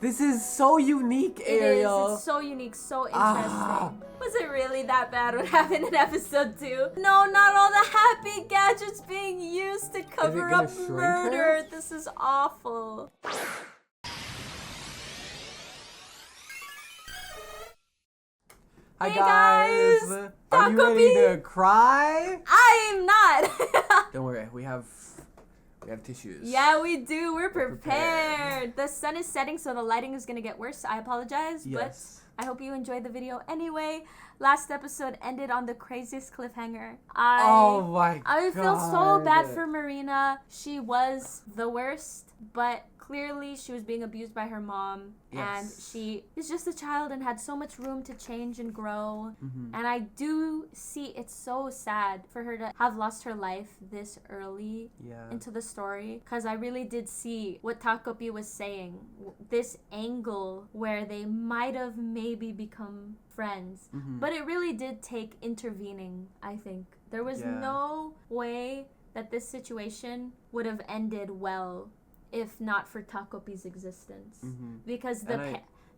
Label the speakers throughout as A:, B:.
A: This is so unique, Ariel.
B: It is. It's so unique, so interesting. Was it really that bad what happened in episode 2? No, not all the happy gadgets being used to cover up murder.
A: Her?
B: This is awful.
A: Hi
B: hey
A: guys! Are you ready to cry?
B: I'm not.
A: Don't worry, we have tissues.
B: Yeah, we do. We're prepared. The sun is setting, so the lighting is gonna get worse. I apologize, but I hope you enjoyed the video anyway. Last episode ended on the craziest cliffhanger. I feel so bad for Marina. She was the worst, but clearly she was being abused by her mom, and she is just a child and had so much room to change and grow. And I do see it's so sad for her to have lost her life this early into the story, because I really did see what Takopi was saying, this angle where they might have maybe become friends, but it really did take intervening. I think there was no way that this situation would have ended well if not for Takopi's existence, because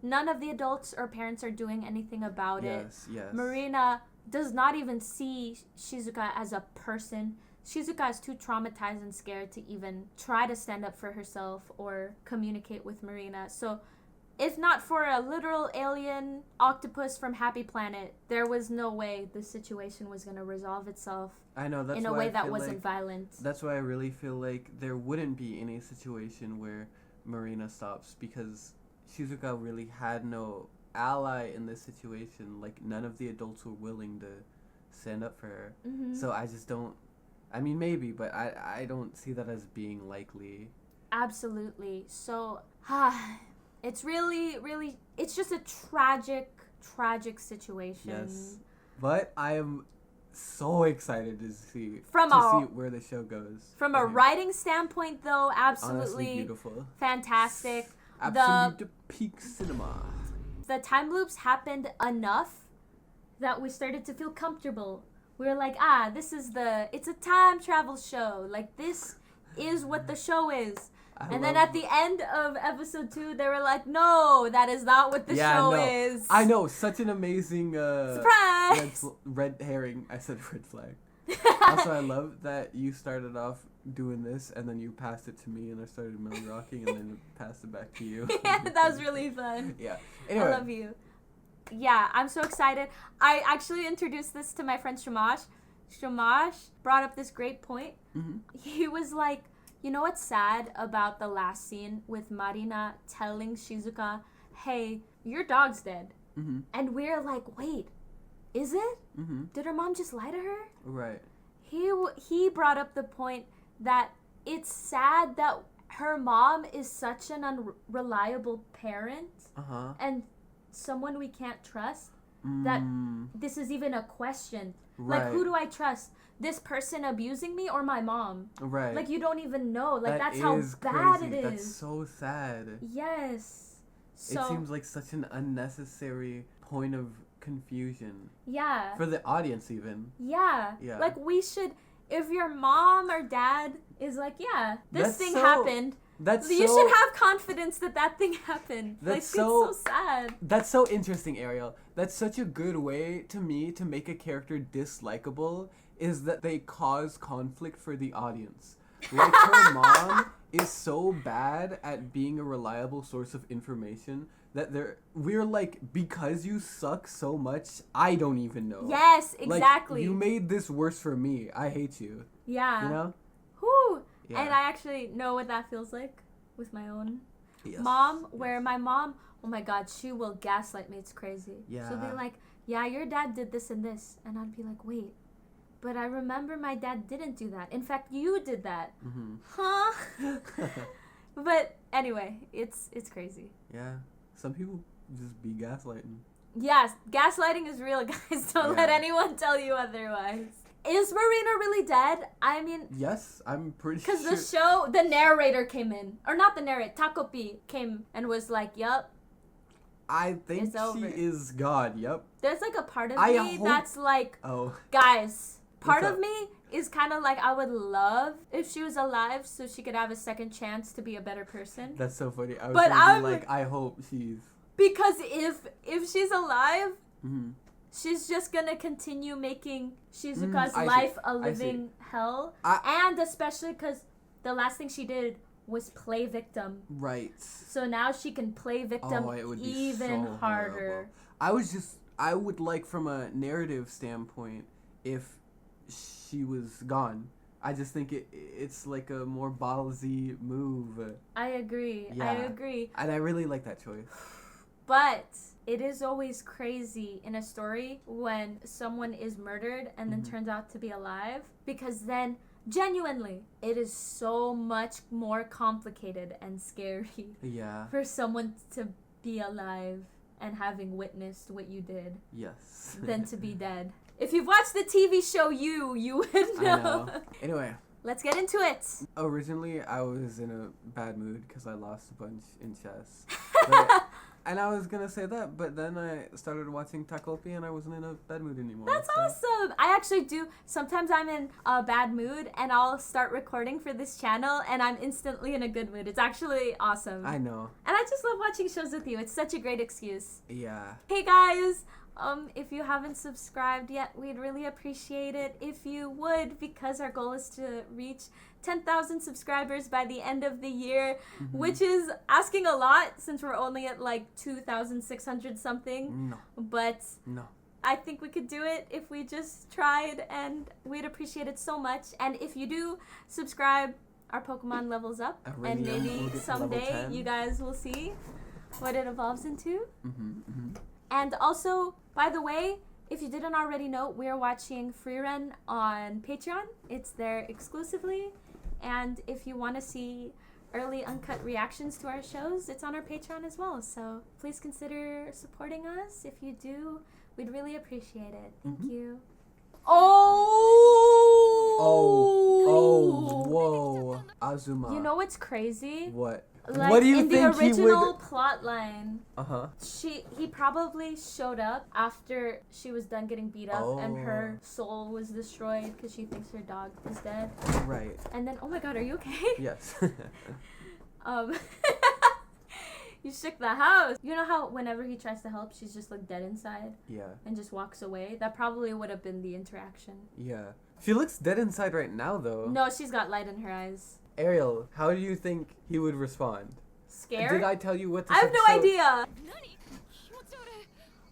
B: none of the adults or parents are doing anything about it. Marina does not even see Shizuka as a person. Shizuka is too traumatized and scared to even try to stand up for herself or communicate with Marina. So if not for a literal alien octopus from Happy Planet, there was no way the situation was going to resolve itself.
A: I know, that's
B: in a way that wasn't violent.
A: That's why I really feel like there wouldn't be any situation where Marina stops, because Shizuka really had no ally in this situation. Like, none of the adults were willing to stand up for her. So I just don't, I mean, maybe, but I don't see that as being likely.
B: Absolutely. So, it's really, really, it's just a tragic situation.
A: Yes. But I am so excited to see where the show goes.
B: From a writing standpoint, though, absolutely
A: honestly beautiful,
B: fantastic.
A: Absolute peak cinema.
B: The time loops happened enough that we started to feel comfortable. We were like, it's a time travel show. Like, this is what the show is. And then at the end of episode 2, they were like, no, that is not what the show is.
A: I know, such an amazing
B: surprise!
A: Red herring. I said red flag. Also, I love that you started off doing this, and then you passed it to me, and I started melody rocking, and then passed it back to you.
B: Yeah, that was really fun.
A: Yeah. Anyway.
B: I love you. Yeah, I'm so excited. I actually introduced this to my friend Shamash. Shamash brought up this great point. He was like, you know what's sad about the last scene with Marina telling Shizuka, hey, your dog's dead. And we're like, wait, is it? Did her mom just lie to her?
A: Right.
B: He brought up the point that it's sad that her mom is such an unreliable parent and someone we can't trust, that this is even a question. Right. Like, who do I trust? This person abusing me or my mom? Right. Like, you don't even know. Like, that's how bad it is.
A: That's so sad.
B: Yes. So,
A: it seems like such an unnecessary point of confusion.
B: Yeah.
A: For the audience, even.
B: Yeah. Like, we should, if your mom or dad is like, yeah, this thing happened, you should have confidence that thing happened. Like, it's so sad.
A: That's so interesting, Ariel. That's such a good way, to me, to make a character dislikable, is that they cause conflict for the audience. Like, her mom is so bad at being a reliable source of information that we're like, because you suck so much, I don't even know.
B: Yes, exactly.
A: Like, you made this worse for me. I hate you.
B: Yeah.
A: You know?
B: Whew. Yeah. And I actually know what that feels like with my own mom, where my mom, oh my God, she will gaslight me. It's crazy.
A: Yeah.
B: She'll be like, yeah, your dad did this and this. And I'd be like, wait, but I remember my dad didn't do that. In fact, you did that. Huh? But anyway, it's crazy.
A: Yeah. Some people just be gaslighting.
B: Yes, gaslighting is real, guys. Don't let anyone tell you otherwise. Is Marina really dead? I mean...
A: Yes, I'm pretty sure.
B: Because the narrator came in. Or not the narrator, Takopi came and was like, yup.
A: I think she is God, yup.
B: There's like a part of me that's like,
A: oh,
B: guys, Part of me is kind of like, I would love if she was alive so she could have a second chance to be a better person.
A: That's so funny. I was
B: But
A: gonna be like, I hope she's...
B: Because if she's alive,
A: Mm-hmm.
B: she's just gonna continue making Shizuka's life a living hell. And especially because the last thing she did was play victim.
A: Right.
B: So now she can play victim even so harder.
A: Horrible. I would like, from a narrative standpoint, if she was gone. I just think it's like a more ballsy move.
B: I agree.
A: Yeah.
B: I agree.
A: And I really like that choice.
B: But it is always crazy in a story when someone is murdered and then turns out to be alive, because then genuinely it is so much more complicated and scary for someone to be alive and having witnessed what you did than to be dead. If you've watched the TV show you would know.
A: I know. Anyway.
B: Let's get into it.
A: Originally, I was in a bad mood because I lost a bunch in chess. And I was going to say that, but then I started watching Takopi and I wasn't in a bad mood anymore.
B: That's awesome. I actually do. Sometimes I'm in a bad mood and I'll start recording for this channel and I'm instantly in a good mood. It's actually awesome.
A: I know.
B: And I just love watching shows with you. It's such a great excuse.
A: Yeah.
B: Hey guys. If you haven't subscribed yet, we'd really appreciate it if you would, because our goal is to reach 10,000 subscribers by the end of the year, which is asking a lot since we're only at like 2,600 something.
A: No.
B: But
A: no.
B: I think we could do it if we just tried, and we'd appreciate it so much. And if you do subscribe, our Pokemon levels up, and maybe someday you guys will see what it evolves into. And also, by the way, if you didn't already know, we're watching Freerun on Patreon. It's there exclusively. And if you want to see early uncut reactions to our shows, it's on our Patreon as well. So please consider supporting us. If you do, we'd really appreciate it. Thank you.
A: Whoa. Azuma.
B: You know what's crazy?
A: What?
B: Like,
A: what do you
B: in
A: think
B: the original plot line, he probably showed up after she was done getting beat up and her soul was destroyed because she thinks her dog is dead.
A: Right.
B: And then, oh my god, are you okay?
A: Yes.
B: You shook the house. You know how whenever he tries to help, she's just like dead inside?
A: Yeah.
B: And just walks away? That probably would have been the interaction.
A: Yeah. She looks dead inside right now, though.
B: No, she's got light in her eyes.
A: Ariel, how do you think he would respond?
B: Scared?
A: Did I tell you what
B: I have no idea.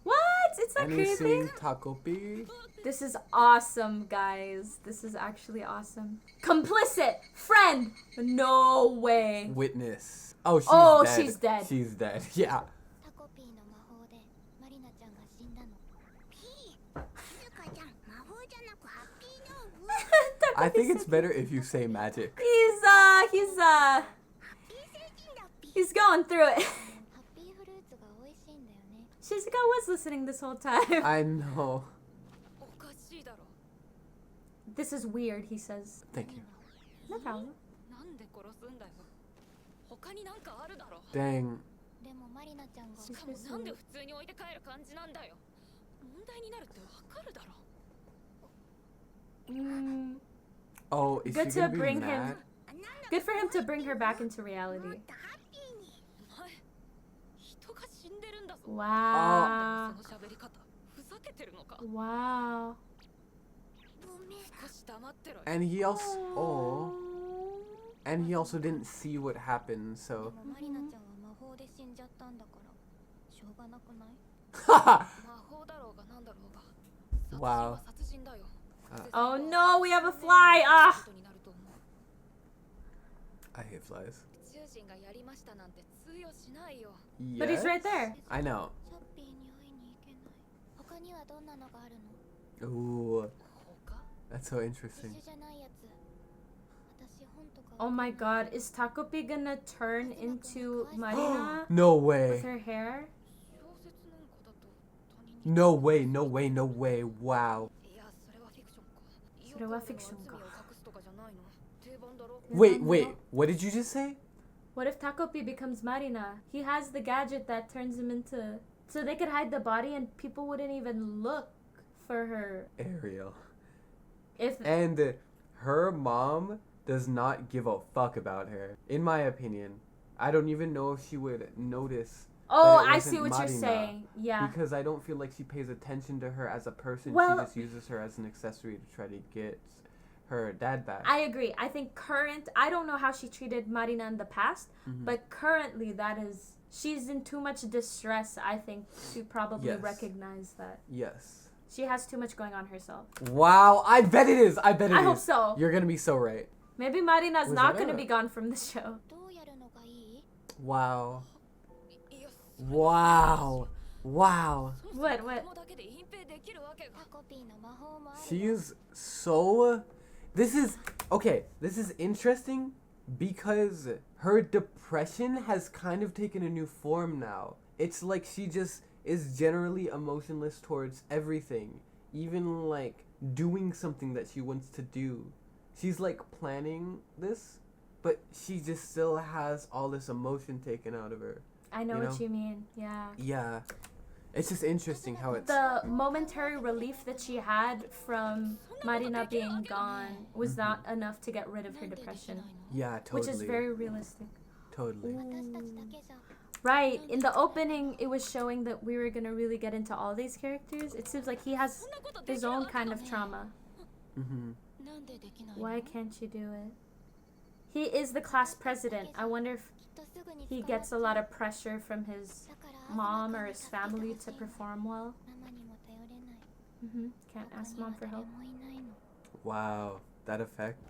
B: What? It's not creepy.
A: Seeing Takopi.
B: This is awesome, guys. This is actually awesome. Complicit! Friend! No way.
A: Witness. Oh,
B: she's dead.
A: She's dead. Yeah. I think it's better if you say magic.
B: He's going through it. Shizuka was listening this whole time.
A: I know.
B: This is weird, he says.
A: Thank you.
B: No problem.
A: Dang. Oh, is
B: good
A: she gonna
B: to
A: be
B: bring
A: mad?
B: him. Good for him to bring her back into reality. Wow. Wow.
A: And he also didn't see what happened, so. Wow.
B: Oh no, we have a fly! Ah!
A: I hate flies. Yes?
B: But he's right there.
A: I know. Ooh. That's so interesting.
B: Oh my god, is Takopi gonna turn into Marina?
A: No way.
B: With her hair?
A: No way, no way, no way. Wow. Wait, what did you just say?
B: What if Takopi becomes Marina? He has the gadget that turns him into... So they could hide the body and people wouldn't even look for her.
A: Ariel. And her mom does not give a fuck about her, in my opinion. I don't even know if she would notice.
B: Oh, I see what you're saying. Yeah.
A: Because I don't feel like she pays attention to her as a person.
B: Well,
A: she just uses her as an accessory to try to get her dad back.
B: I agree. I think I don't know how she treated Marina in the past, but currently she's in too much distress, I think, to probably recognize that.
A: Yes.
B: She has too much going on herself.
A: Wow, I bet it is. I
B: hope so.
A: You're going to be so right.
B: Maybe Marina's not going to be gone from the show.
A: Wow. Wow. Wow.
B: What?
A: She is so... This is interesting because her depression has kind of taken a new form now. It's like she just is generally emotionless towards everything. Even like doing something that she wants to do. She's like planning this, but she just still has all this emotion taken out of her.
B: I know what you mean. Yeah.
A: Yeah. It's just interesting how it's...
B: The momentary relief that she had from Marina being gone was not enough to get rid of her depression.
A: Yeah, totally.
B: Which is very realistic.
A: Totally.
B: Ooh. Right. In the opening, it was showing that we were going to really get into all these characters. It seems like he has his own kind of trauma.
A: Mm-hmm.
B: Why can't you do it? He is the class president. I wonder if he gets a lot of pressure from his mom or his family to perform well. Can't ask mom for help.
A: Wow, that effect.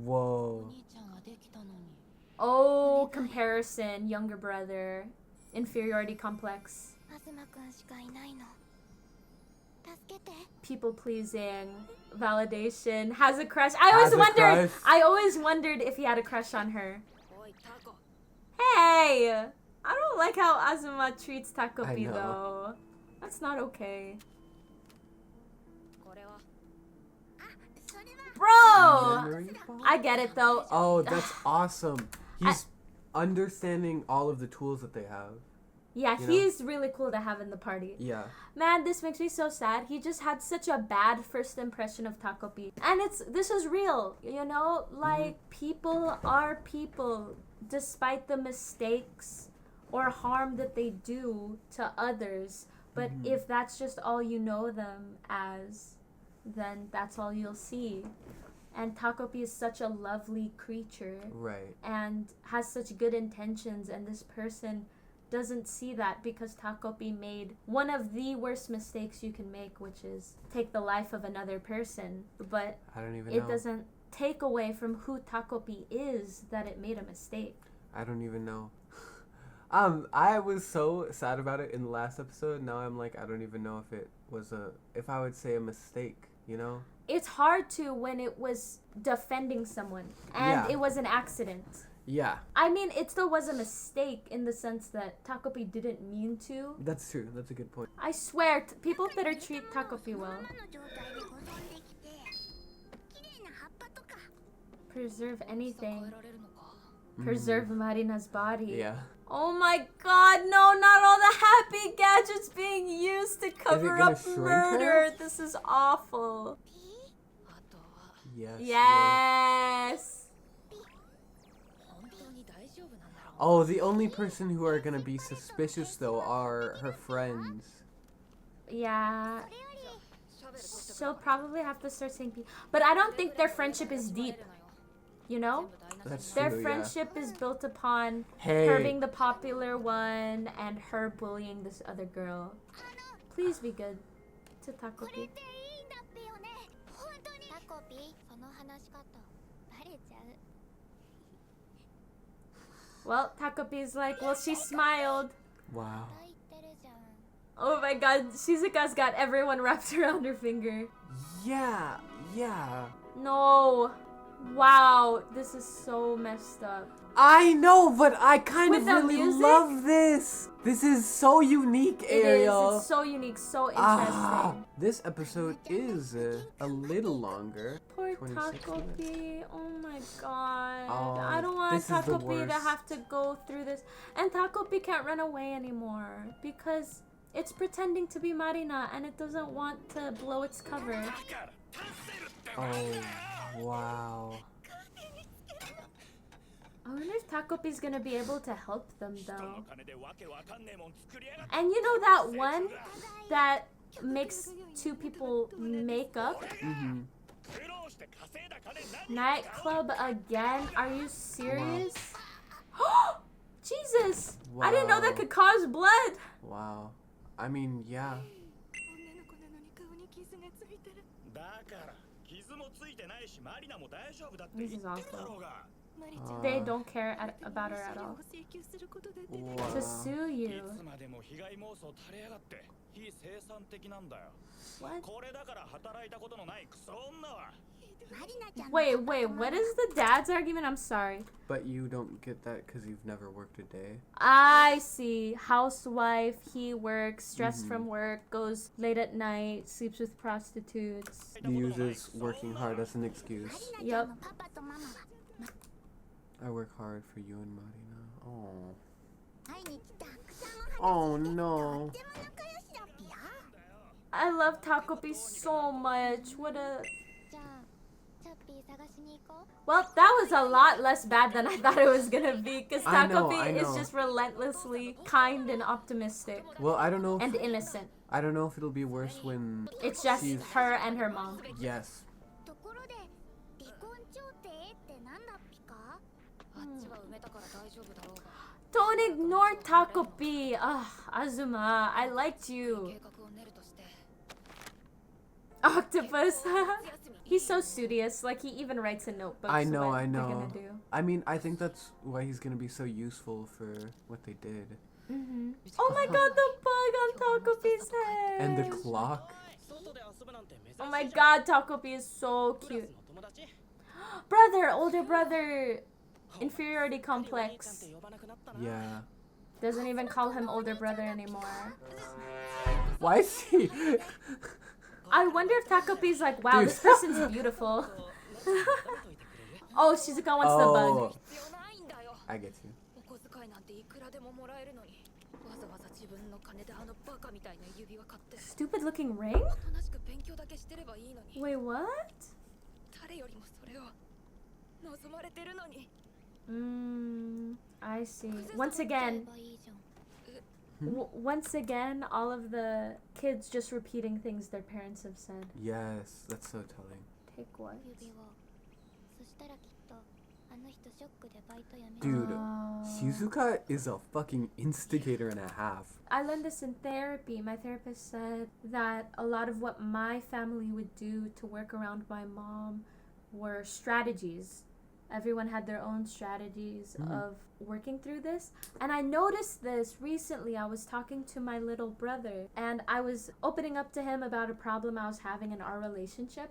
A: Whoa.
B: Oh, comparison, younger brother, inferiority complex. People pleasing, validation, has a crush. I always wondered if he had a crush on her. Hey! I don't like how Azuma treats Takopi though. That's not okay. Bro! I get it though.
A: Oh, that's awesome. He's understanding all of the tools that they have.
B: Yeah, he's really cool to have in the party.
A: Yeah.
B: Man, this makes me so sad. He just had such a bad first impression of Takopi. And this is real, you know? Like, people are people, despite the mistakes or harm that they do to others. But if that's just all you know them as, then that's all you'll see. And Takopi is such a lovely creature.
A: Right.
B: And has such good intentions, and this person doesn't see that because Takopi made one of the worst mistakes you can make, which is take the life of another person. But it doesn't take away from who Takopi is that it made a mistake.
A: I don't even know. I was so sad about it in the last episode. Now I'm like, I don't even know if I would say a mistake, you know?
B: It's hard to when it was defending someone and it was an accident.
A: Yeah.
B: I mean, it still was a mistake in the sense that Takopi didn't mean to.
A: That's true. That's a good point.
B: I swear, people better treat Takopi well. Preserve anything. Preserve Marina's body.
A: Yeah.
B: Oh my god, no, not all the happy gadgets being used to cover up murder. This is awful.
A: Yes.
B: Yes.
A: Oh, the only person who are gonna be suspicious though are her friends.
B: Yeah. She'll probably have to start saying but I don't think their friendship is deep. You know?
A: That's
B: Their
A: true,
B: friendship is built upon her being the popular one and her bullying this other girl. Please be good to Takopi. Well, Takopi's like, well, she smiled.
A: Wow.
B: Oh my god, Shizuka's got everyone wrapped around her finger.
A: Yeah, yeah.
B: No. Wow, this is so messed up.
A: I know, but I kind of really
B: music?
A: love this. This is so unique, Ariel.
B: It is. It's so unique, so interesting.
A: This episode is a little longer.
B: Poor
A: 26
B: Takopi.
A: minutes.
B: Oh my god.
A: Oh,
B: I don't want
A: this is the
B: Takopi to
A: worst.
B: have to go through this. And Takopi can't run away anymore because it's pretending to be Marina and it doesn't want to blow its cover.
A: Oh, wow.
B: I wonder if Takopi's gonna be able to help them though. And you know that one that makes two people make up?
A: Mm-hmm.
B: Nightclub again? Are you serious? Jesus!
A: Wow.
B: I didn't know that could cause blood!
A: Wow. I mean, yeah.
B: This is awful. They don't care about her at all.
A: Wow.
B: To sue you. What? Wait, what is the dad's argument? I'm sorry.
A: But you don't get that because you've never worked a day.
B: I see. Housewife, he works, stressed from work, goes late at night, sleeps with prostitutes.
A: He uses working hard as an excuse.
B: Yep.
A: I work hard for you and Marina. Oh. Oh no.
B: I love Takopi so much. What a... Well, that was a lot less bad than I thought it was gonna be, because Takopi is just relentlessly kind and optimistic.
A: Well, I don't know.
B: And innocent.
A: I don't know if it'll be worse when
B: it's just her and her mom.
A: Yes.
B: Don't ignore Takopi. Ugh, Azuma, I liked you. Octopus. He's so studious. Like, he even writes in notebooks.
A: I know.
B: They're gonna do.
A: I mean, I think that's why he's gonna be so useful for what they did.
B: Mm-hmm. Oh my god, the bug on Takopi's head.
A: And the clock.
B: Oh my god, Takopi is so cute. Brother, older brother. Inferiority complex.
A: Yeah.
B: Doesn't even call him older brother anymore.
A: Why is he...
B: I wonder if Takopi's like, wow, this person's beautiful. Oh, Shizuka wants the bug.
A: I get you.
B: Stupid looking ring? Wait, what? I see. Once again, all of the kids just repeating things their parents have said.
A: Yes, that's so telling.
B: Take what?
A: Dude, Shizuka is a fucking instigator and a half.
B: I learned this in therapy. My therapist said that a lot of what my family would do to work around my mom were strategies. Everyone had their own strategies of working through this. And I noticed this recently. I was talking to my little brother and I was opening up to him about a problem I was having in our relationship.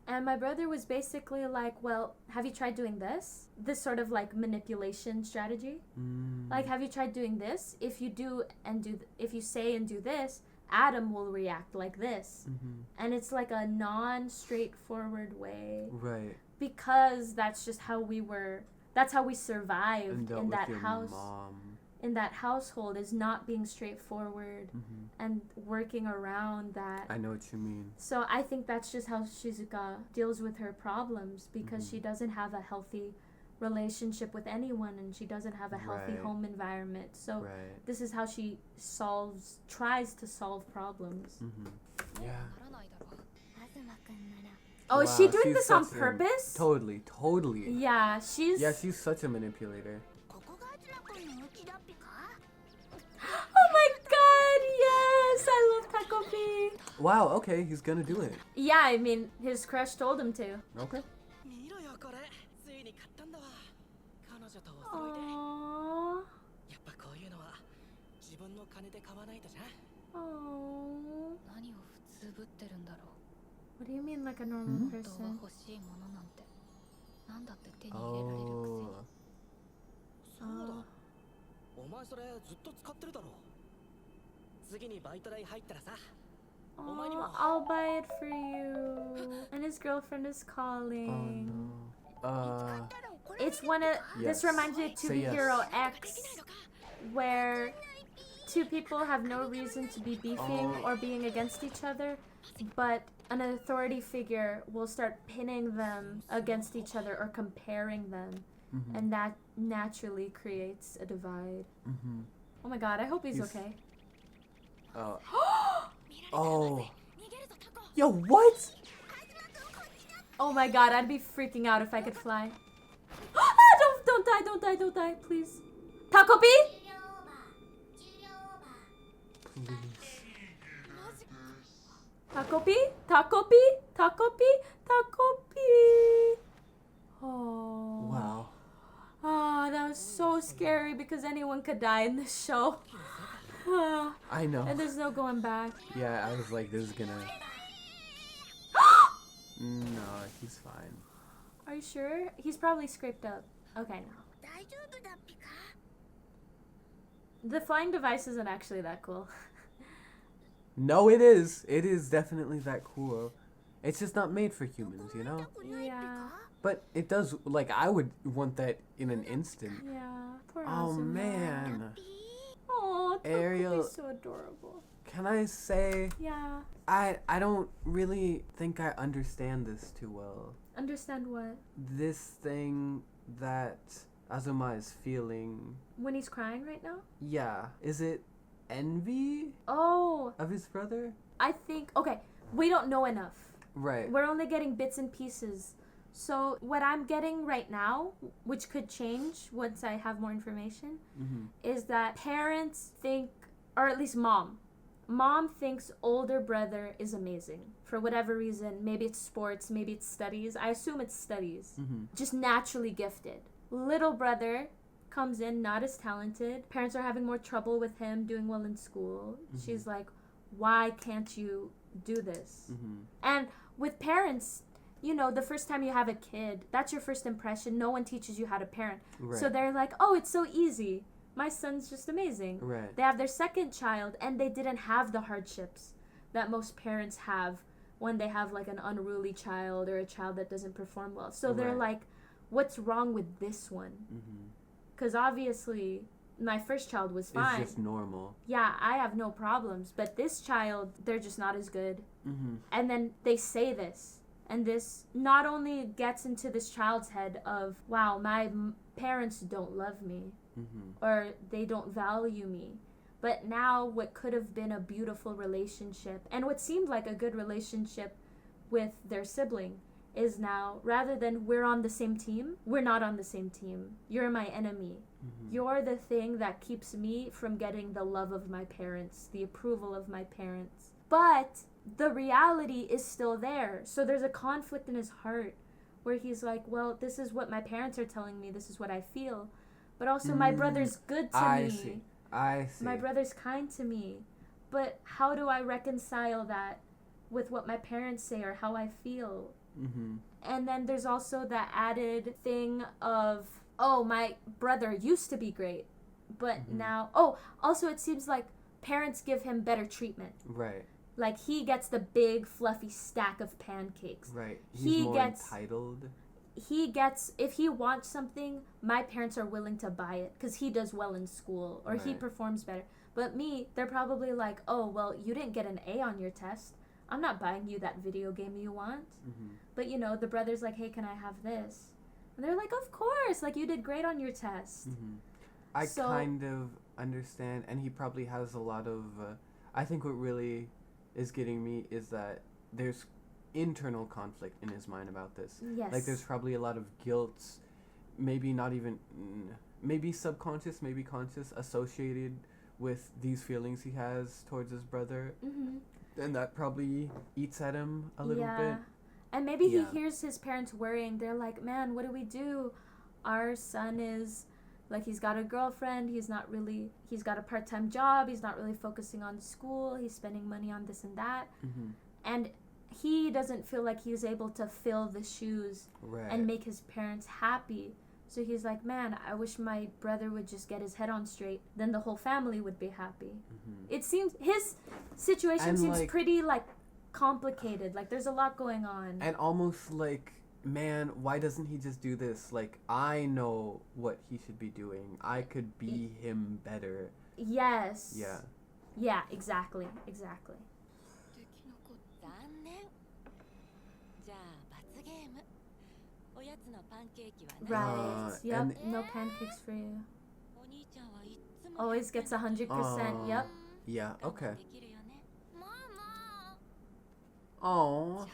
B: And my brother was basically like, well, have you tried doing this? This sort of like manipulation strategy. Like, have you tried doing this? If you do and do, if you say and do this, Adam will react like this. And it's like a non-straightforward way.
A: Right.
B: Because that's just how we were, that's how we survived in that house.
A: Mom.
B: In that household, is not being straightforward and working around that.
A: I know what you mean.
B: So I think that's just how Shizuka deals with her problems, because she doesn't have a healthy relationship with anyone and she doesn't have a healthy home environment. So this is how she tries to solve problems.
A: Yeah.
B: Oh, wow, is she doing this on purpose?
A: Totally.
B: Yeah, she's
A: such a manipulator.
B: Oh my god, yes! I love Takopi.
A: Wow, okay, he's gonna do it.
B: Yeah, I mean, his crush told him to.
A: Okay.
B: Aww. Aww. What do you mean, like a normal person? I'll buy it for you. And his girlfriend is calling.
A: Oh no.
B: It's one of this reminds me of To Be Hero X, where two people have no reason to be beefing or being against each other, but an authority figure will start pinning them against each other or comparing them.
A: Mm-hmm.
B: And that naturally creates a divide.
A: Mm-hmm.
B: Oh my god, I hope he's okay.
A: Oh. Yo, what?
B: Oh my god, I'd be freaking out if I could fly. Don't die, please. Takopi?
A: Please.
B: Takopi? Oh.
A: Wow.
B: Ah, that was so scary because anyone could die in this show.
A: I know.
B: And there's no going back.
A: Yeah, I was like, this is gonna... No, he's fine.
B: Are you sure? He's probably scraped up. Okay, no. The flying device isn't actually that cool.
A: No, it is. It is definitely that cool. It's just not made for humans, you know?
B: Yeah.
A: But it does, like, I would want that in an instant.
B: Yeah. Poor
A: Oh,
B: Azuma.
A: man.
B: Oh,
A: Ariel.
B: Takopi's so adorable.
A: Can I say...
B: Yeah.
A: I don't really think I understand this too well.
B: Understand what?
A: This thing that Azuma is feeling...
B: When he's crying right now?
A: Yeah. Is it envy
B: Oh,
A: of his brother?
B: I think... Okay, we don't know enough.
A: Right.
B: We're only getting bits and pieces. So what I'm getting right now, which could change once I have more information,
A: Mm-hmm.
B: is that parents think, or at least mom thinks older brother is amazing. For whatever reason, maybe it's sports, maybe it's studies. I assume it's studies.
A: Mm-hmm.
B: Just naturally gifted. Little brother comes in not as talented. Parents are having more trouble with him doing well in school.
A: Mm-hmm.
B: She's like, why can't you do this?
A: Mm-hmm.
B: And with parents, you know, the first time you have a kid, that's your first impression. No one teaches you how to parent.
A: Right.
B: So they're like, oh, it's so easy. My son's just amazing.
A: Right.
B: They have their second child and they didn't have the hardships that most parents have when they have like an unruly child or a child that doesn't perform well. So they're
A: Right.
B: like, what's wrong with this one?
A: Mm-hmm.
B: Because obviously my first child was fine.
A: It's just normal.
B: Yeah, I have no problems. But this child, they're just not as good.
A: Mm-hmm.
B: And then they say this. And this not only gets into this child's head of, wow, my parents don't love me.
A: Mm-hmm.
B: Or they don't value me. But now what could have been a beautiful relationship and what seemed like a good relationship with their sibling is now, rather than we're on the same team, we're not on the same team. You're my enemy.
A: Mm-hmm.
B: You're the thing that keeps me from getting the love of my parents, the approval of my parents. But the reality is still there. So there's a conflict in his heart where he's like, well, this is what my parents are telling me. This is what I feel. But also my brother's good to me.
A: I see.
B: My brother's kind to me. But how do I reconcile that with what my parents say or how I feel?
A: Mm-hmm.
B: And then there's also the added thing of, oh, my brother used to be great. But now, oh, also it seems like parents give him better treatment.
A: Right.
B: Like he gets the big fluffy stack of pancakes.
A: Right.
B: He
A: more
B: gets
A: entitled.
B: He gets, if he wants something, my parents are willing to buy it because he does well in school or he
A: Right.
B: performs better. But me, they're probably like, oh, well, you didn't get an A on your test. I'm not buying you that video game you want.
A: Mm-hmm.
B: But, you know, the brother's like, hey, can I have this? And they're like, of course. Like, you did great on your test.
A: Mm-hmm. I
B: So-
A: kind of understand, and he probably has a lot of... I think what really is getting me is that there's internal conflict in his mind about this.
B: Yes.
A: Like, there's probably a lot of guilt, maybe not even... maybe subconscious, maybe conscious, associated with these feelings he has towards his brother.
B: Mm-hmm.
A: And that probably eats at him a little bit.
B: And maybe
A: Yeah.
B: he hears his parents worrying. They're like, man, what do we do? Our son is, like, he's got a girlfriend. He's got a part-time job. He's not really focusing on school. He's spending money on this and that.
A: Mm-hmm.
B: And he doesn't feel like he's able to fill the shoes
A: Right.
B: and make his parents happy. So he's like, man, I wish my brother would just get his head on straight. Then the whole family would be happy.
A: Mm-hmm.
B: It seems, his situation
A: And,
B: seems
A: like-
B: pretty, like, complicated. Like, there's a lot going on.
A: And almost like, man, why doesn't he just do this? Like, I know what he should be doing. I could be him better.
B: Yes.
A: Yeah.
B: Yeah, exactly. Right. Yep. No pancakes for you. Always gets 100%. Yep.
A: Yeah, okay. Oh.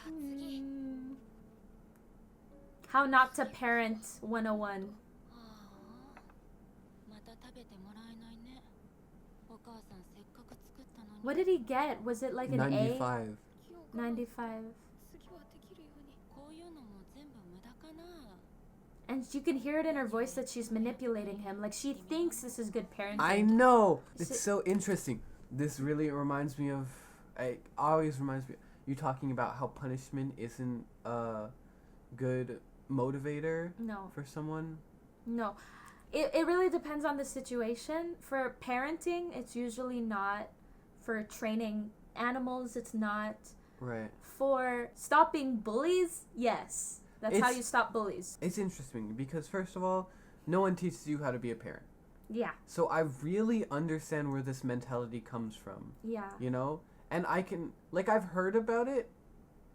B: How not to parent 101. What did he get? Was it like an
A: 95.
B: A? 95. And you can hear it in her voice that she's manipulating him. Like, she thinks this is good parenting.
A: I know. It's so interesting. This really reminds me of... It always reminds me... You talking about how punishment isn't a good motivator for someone?
B: No. It really depends on the situation. For parenting, it's usually not. For training animals, it's not.
A: Right.
B: For stopping bullies, yes. That's how you stop bullies.
A: It's interesting because, first of all, no one teaches you how to be a parent.
B: Yeah.
A: So I really understand where this mentality comes from.
B: Yeah.
A: You know? And I can... Like, I've heard about it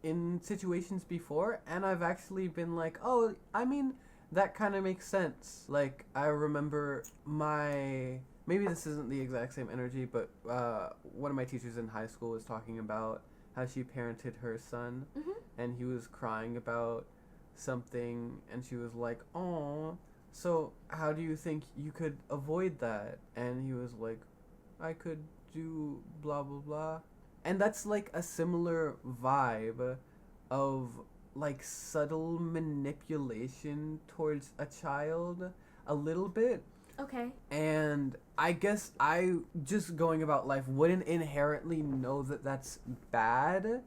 A: in situations before, and I've actually been like, oh, I mean, that kind of makes sense. Like, I remember my... Maybe this isn't the exact same energy, but one of my teachers in high school was talking about how she parented her son, and he was crying about something, and she was like, "Oh, so how do you think you could avoid that?" And he was like, "I could do blah blah blah." And that's like a similar vibe of like subtle manipulation towards a child a little bit.
B: Okay.
A: And I guess I just going about life wouldn't inherently know that that's bad,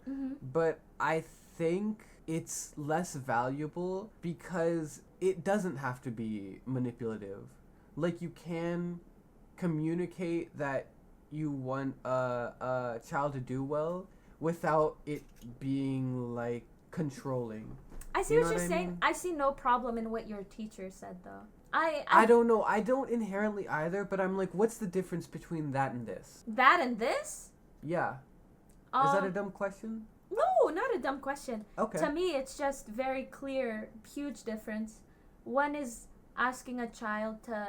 A: but I think it's less valuable because it doesn't have to be manipulative. Like, you can communicate that you want a child to do well without it being like controlling.
B: I see what you're saying. I see no problem in what your teacher said, though.
A: I don't know. I don't inherently either, but I'm like, what's the difference between that and this?
B: That and this?
A: Yeah. Is that a dumb question?
B: No, not a dumb question.
A: Okay.
B: To me, it's just very clear, huge difference. One is asking a child to...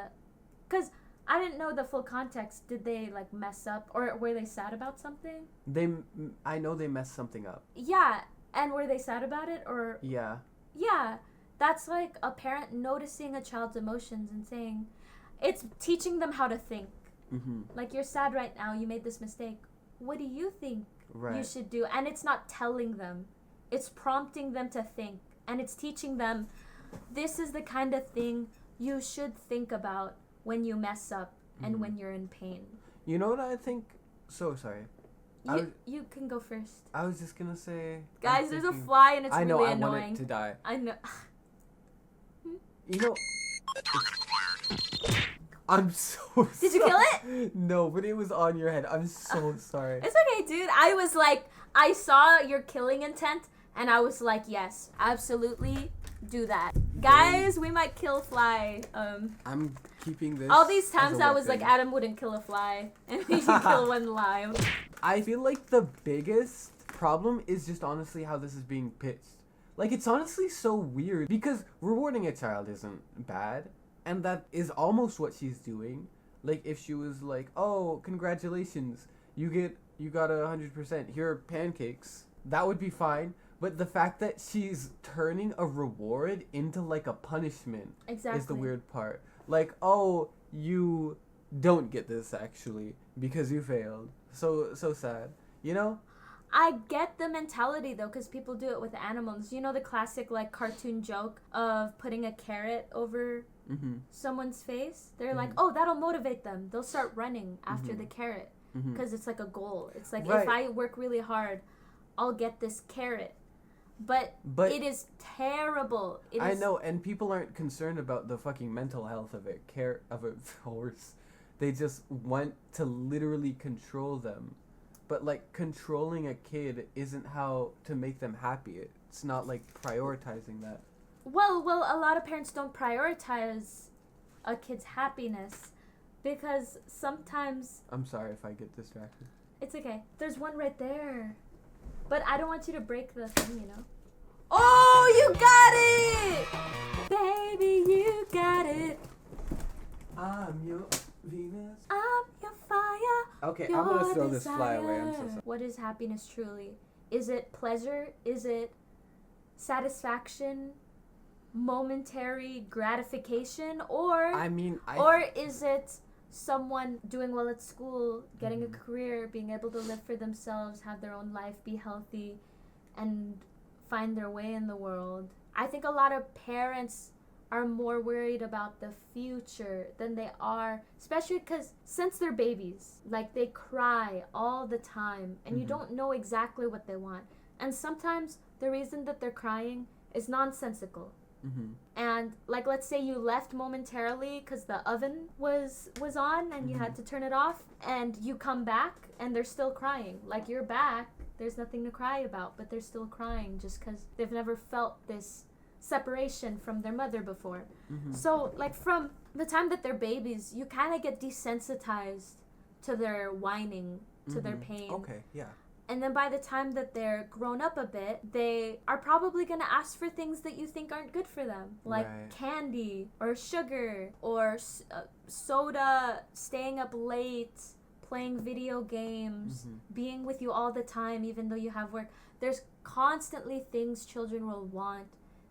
B: Because I didn't know the full context. Did they, like, mess up? Or were they sad about something?
A: I know they messed something up.
B: Yeah. And were they sad about it? Or...
A: Yeah.
B: Yeah. That's like a parent noticing a child's emotions and saying... It's teaching them how to think. Like, you're sad right now. You made this mistake. What do you think you should do? And it's not telling them. It's prompting them to think. And it's teaching them, this is the kind of thing you should think about when you mess up and when you're in pain.
A: You know what I think? So sorry.
B: You can go first.
A: I was just going to say...
B: Guys, there's a fly and it's really annoying.
A: I want it to die.
B: I know.
A: You know... I'm so sorry.
B: Did you kill it?
A: No, but it was on your head. I'm so sorry.
B: It's okay, dude. I was like, I saw your killing intent, and I was like, yes, absolutely do that. Guys, we might kill a fly.
A: I'm keeping this.
B: All these times I was like, Adam wouldn't kill a fly, and he should kill one live.
A: I feel like the biggest problem is just honestly how this is being pitched. Like, it's honestly so weird, because rewarding a child isn't bad. And that is almost what she's doing. Like, if she was like, oh, congratulations, you got 100%, here are pancakes, that would be fine. But the fact that she's turning a reward into, like, a punishment is the weird part. Like, oh, you don't get this, actually, because you failed. So sad. You know?
B: I get the mentality, though, because people do it with animals. You know the classic, like, cartoon joke of putting a carrot over... someone's face, they're like, oh, that'll motivate them. They'll start running after the carrot because it's like a goal. It's like, if I work really hard, I'll get this carrot. But it is terrible.
A: I know, and people aren't concerned about the fucking mental health of a horse. They just want to literally control them. But like, controlling a kid isn't how to make them happy. It's not like prioritizing that.
B: Well, a lot of parents don't prioritize a kid's happiness because sometimes...
A: I'm sorry if I get distracted.
B: It's okay. There's one right there. But I don't want you to break the thing, you know? Oh, Oh, you got it! Baby, you got it.
A: I'm your Venus.
B: I'm your fire.
A: Okay,
B: your
A: I'm gonna throw this
B: desire.
A: fly away. I'm so sorry.
B: What is happiness truly? Is it pleasure? Is it satisfaction? Momentary gratification? Or or is it someone doing well at school, getting a career, being able to live for themselves, have their own life, be healthy, and find their way in the world? I think a lot of parents are more worried about the future than they are, especially because since they're babies, like they cry all the time and you don't know exactly what they want. And sometimes the reason that they're crying is nonsensical. And like, let's say you left momentarily because the oven was on and you had to turn it off, and you come back and they're still crying. Like, you're back, there's nothing to cry about, but they're still crying just because they've never felt this separation from their mother before. So like, from the time that they're babies, you kind of get desensitized to their whining, to their pain.
A: Okay, yeah.
B: And then by the time that they're grown up a bit, they are probably going to ask for things that you think aren't good for them. Like candy or sugar or soda, staying up late, playing video games, being with you all the time even though you have work. There's constantly things children will want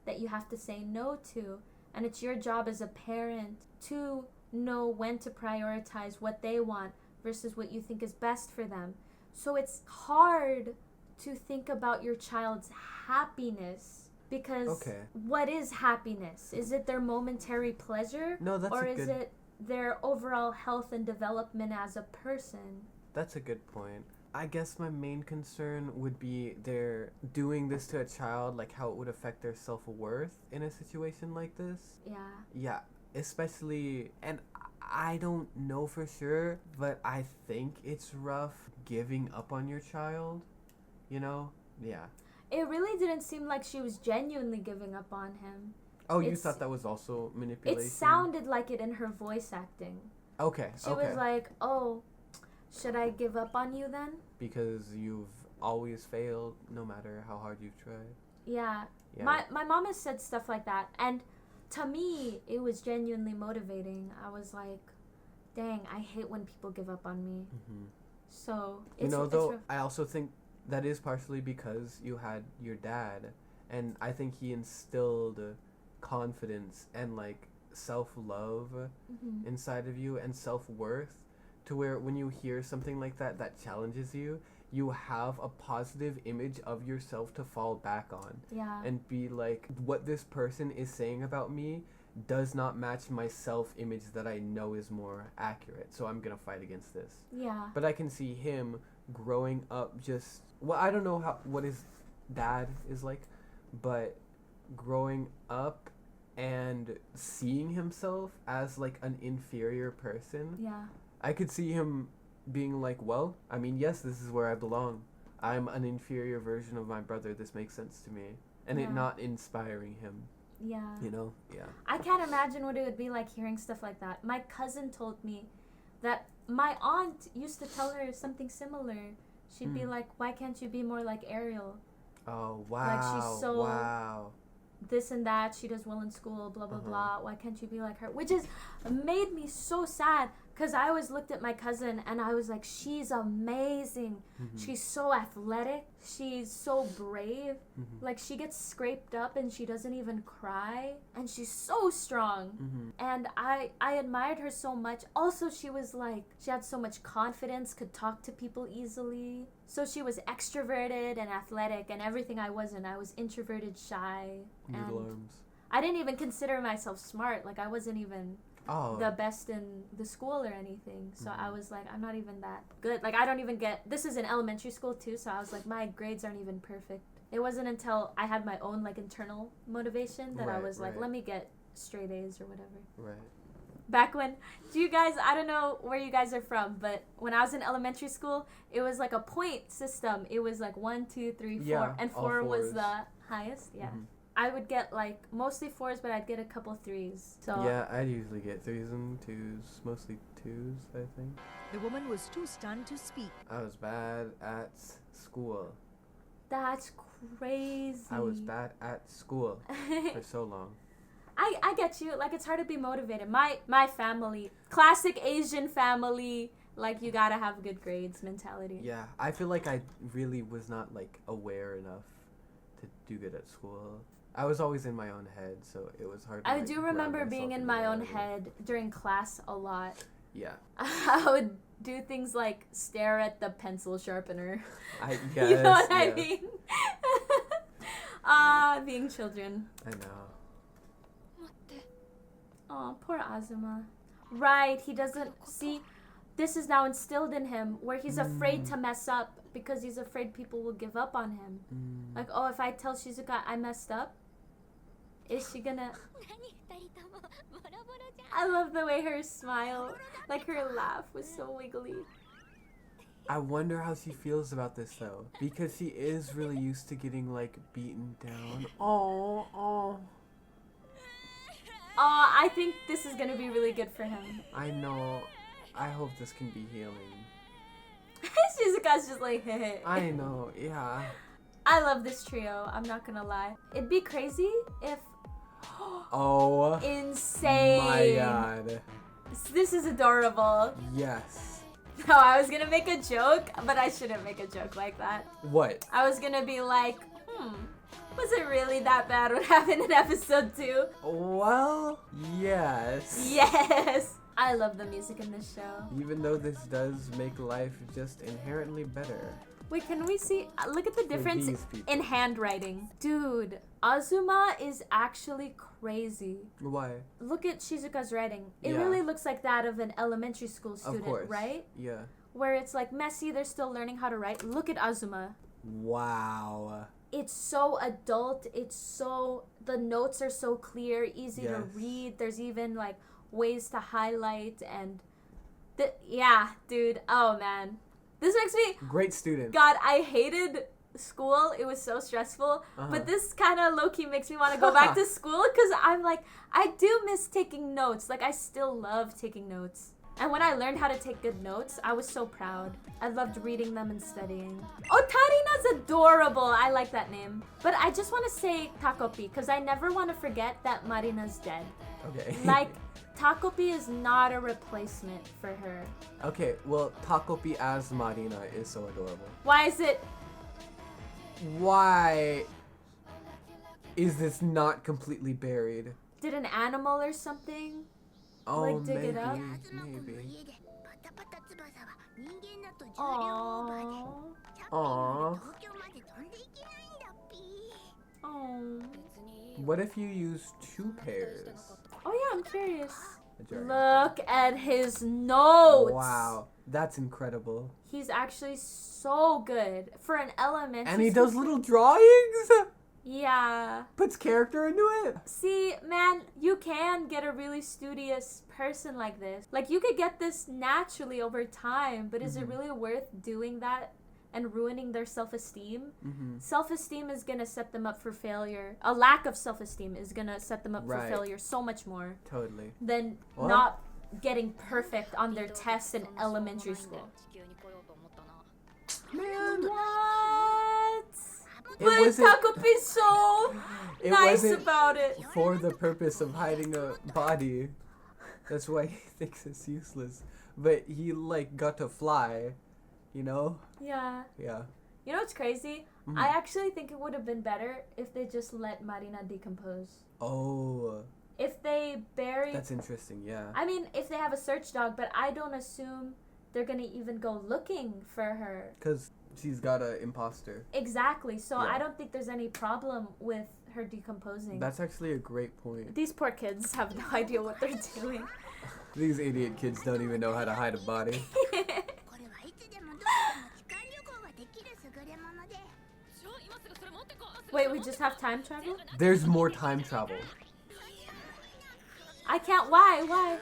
B: that you have to say no to. And it's your job as a parent to know when to prioritize what they want versus what you think is best for them. So it's hard to think about your child's happiness because what is happiness? Is it their momentary pleasure?
A: No, that's
B: or is it their overall health and development as a person?
A: That's a good point. I guess my main concern would be they're doing this to a child, like how it would affect their self-worth in a situation like this.
B: Yeah.
A: Yeah, especially, and I don't know for sure, but I think it's rough giving up on your child, you know? Yeah.
B: It really didn't seem like she was genuinely giving up on him.
A: Oh, you thought that was also manipulation?
B: It sounded like it in her voice acting.
A: Okay,
B: She was like, oh, should I give up on you then?
A: Because you've always failed, no matter how hard you've tried.
B: Yeah. My mom has said stuff like that, and to me, it was genuinely motivating. I was like, dang, I hate when people give up on me. So, it's,
A: I also think that is partially because you had your dad, and I think he instilled confidence and, like, self-love inside of you and self-worth, to where when you hear something like that that challenges you, you have a positive image of yourself to fall back on.
B: Yeah.
A: And be like, what this person is saying about me does not match my self-image that I know is more accurate, so I'm gonna fight against this.
B: Yeah.
A: But I can see him growing up just, well, I don't know what his dad is like, but growing up and seeing himself as like an inferior person.
B: Yeah.
A: I could see him being like, well, I mean, yes, this is where I belong. I'm an inferior version of my brother. This makes sense to me. And it not inspiring him.
B: Yeah.
A: You know? Yeah.
B: I can't imagine what it would be like hearing stuff like that. My cousin told me that my aunt used to tell her something similar. She'd be like, why can't you be more like Ariel?
A: Oh, wow.
B: Like, she's so this and that. She does well in school, blah, blah, blah. Why can't you be like her? Which made me so sad. Because I always looked at my cousin and I was like, she's amazing. She's so athletic. She's so brave. Like, she gets scraped up and she doesn't even cry. And she's so strong. And I admired her so much. Also, she was like, she had so much confidence, could talk to people easily. So she was extroverted and athletic and everything I wasn't. I was introverted, shy.
A: Noodle arms.
B: I didn't even consider myself smart. Like, I wasn't even the best in the school or anything. So I was like, I'm not even that good. Like, I don't even get, this is in elementary school too, so I was like, my grades aren't even perfect. It wasn't until I had my own, like, internal motivation that I was like, let me get straight A's or whatever.
A: Right.
B: Back when, do you guys, I don't know where you guys are from, but when I was in elementary school, it was like a point system. It was like 1, 2, 3, 4, and 4 was the highest. Yeah. I would get, like, mostly 4s, but I'd get a couple 3s. So
A: yeah, I'd usually get 3s and 2s, mostly 2s, I think.
C: The woman was too stunned to speak.
A: I was bad at school.
B: That's crazy.
A: I was bad at school for so long.
B: I get you. Like, it's hard to be motivated. My family, classic Asian family, like, you gotta have good grades mentality.
A: Yeah, I feel like I really was not, like, aware enough to do good at school. I was always in my own head, so it was hard to,
B: I do remember being in my own head during class a lot.
A: Yeah.
B: I would do things like stare at the pencil sharpener.
A: Yes,
B: you know what I mean? Being children.
A: I know.
B: Oh, poor Azuma. Right, he doesn't see. This is now instilled in him where he's afraid to mess up because he's afraid people will give up on him. Like, oh, if I tell Shizuka I messed up, is she gonna... I love the way her smile, like her laugh was so wiggly.
A: I wonder how she feels about this though, because she is really used to getting like beaten down. Oh.
B: I think this is gonna be really good for him.
A: I know. I hope this can be healing.
B: Shizuka's just like, hey.
A: I know, yeah.
B: I love this trio, I'm not gonna lie. It'd be crazy if...
A: Oh.
B: Insane.
A: My god.
B: This is adorable.
A: Yes.
B: No, I was gonna make a joke, but I shouldn't make a joke like that.
A: What?
B: I was gonna be like, was it really that bad what happened in episode 2?
A: Well, yes.
B: Yes! I love the music in this show.
A: Even though this does make life just inherently better.
B: Wait, can we see? Look at the difference in handwriting. Dude, Azuma is actually crazy.
A: Why?
B: Look at Shizuka's writing. It really looks like that of an elementary school student,
A: of course.
B: Right?
A: Yeah.
B: Where it's like messy, they're still learning how to write. Look at Azuma.
A: Wow.
B: It's so adult. It's so... The notes are so clear, easy to read. There's even like ways to highlight and... yeah, dude. Oh, man. This makes me...
A: Great student.
B: God, I hated school. It was so stressful. But this kind of low-key makes me want to go back to school because I'm like, I do miss taking notes. Like, I still love taking notes. And when I learned how to take good notes, I was so proud. I loved reading them and studying. Oh, Tarina's adorable. I like that name. But I just want to say Takopi because I never want to forget that Marina's dead.
A: Okay.
B: Like, Takopi is not a replacement for her.
A: Okay, well, Takopi as Marina is so adorable.
B: Why is it...
A: Why is this not completely buried?
B: Did an animal or something?
A: Oh,
B: like, dig
A: maybe,
B: it up?
A: maybe.
B: Aww.
A: Aww.
B: Aww.
A: What if you use 2 pairs?
B: Oh yeah, I'm curious.
A: Adorable.
B: Look at his notes.
A: Wow, that's incredible.
B: He's actually so good for an elementary.
A: And he does little drawings?
B: Yeah.
A: Puts character into it?
B: See, man, you can get a really studious person like this. Like, you could get this naturally over time, but is it really worth doing that and ruining their self-esteem? Self-esteem is gonna set them up for failure. A lack of self-esteem is gonna set them up for failure so much more.
A: Totally.
B: Than not getting perfect on their tests in elementary school.
A: Man,
B: what?
A: It
B: But
A: wasn't-
B: Takopi's so
A: it
B: nice
A: wasn't
B: about it.
A: for the purpose of hiding a body. That's why he thinks it's useless. But he, like, got to fly, you know?
B: Yeah.
A: Yeah.
B: You know what's crazy? I actually think it would have been better if they just let Marina decompose.
A: Oh.
B: If they bury...
A: That's interesting, yeah.
B: I mean, if they have a search dog, but I don't assume they're gonna even go looking for her.
A: Because she's got an imposter.
B: Exactly. So I don't think there's any problem with her decomposing.
A: That's actually a great point.
B: These poor kids have no idea what they're doing.
A: These idiot kids don't even know how to hide a body.
B: Wait, we just have time travel?
A: There's more time travel.
B: I can't. Why?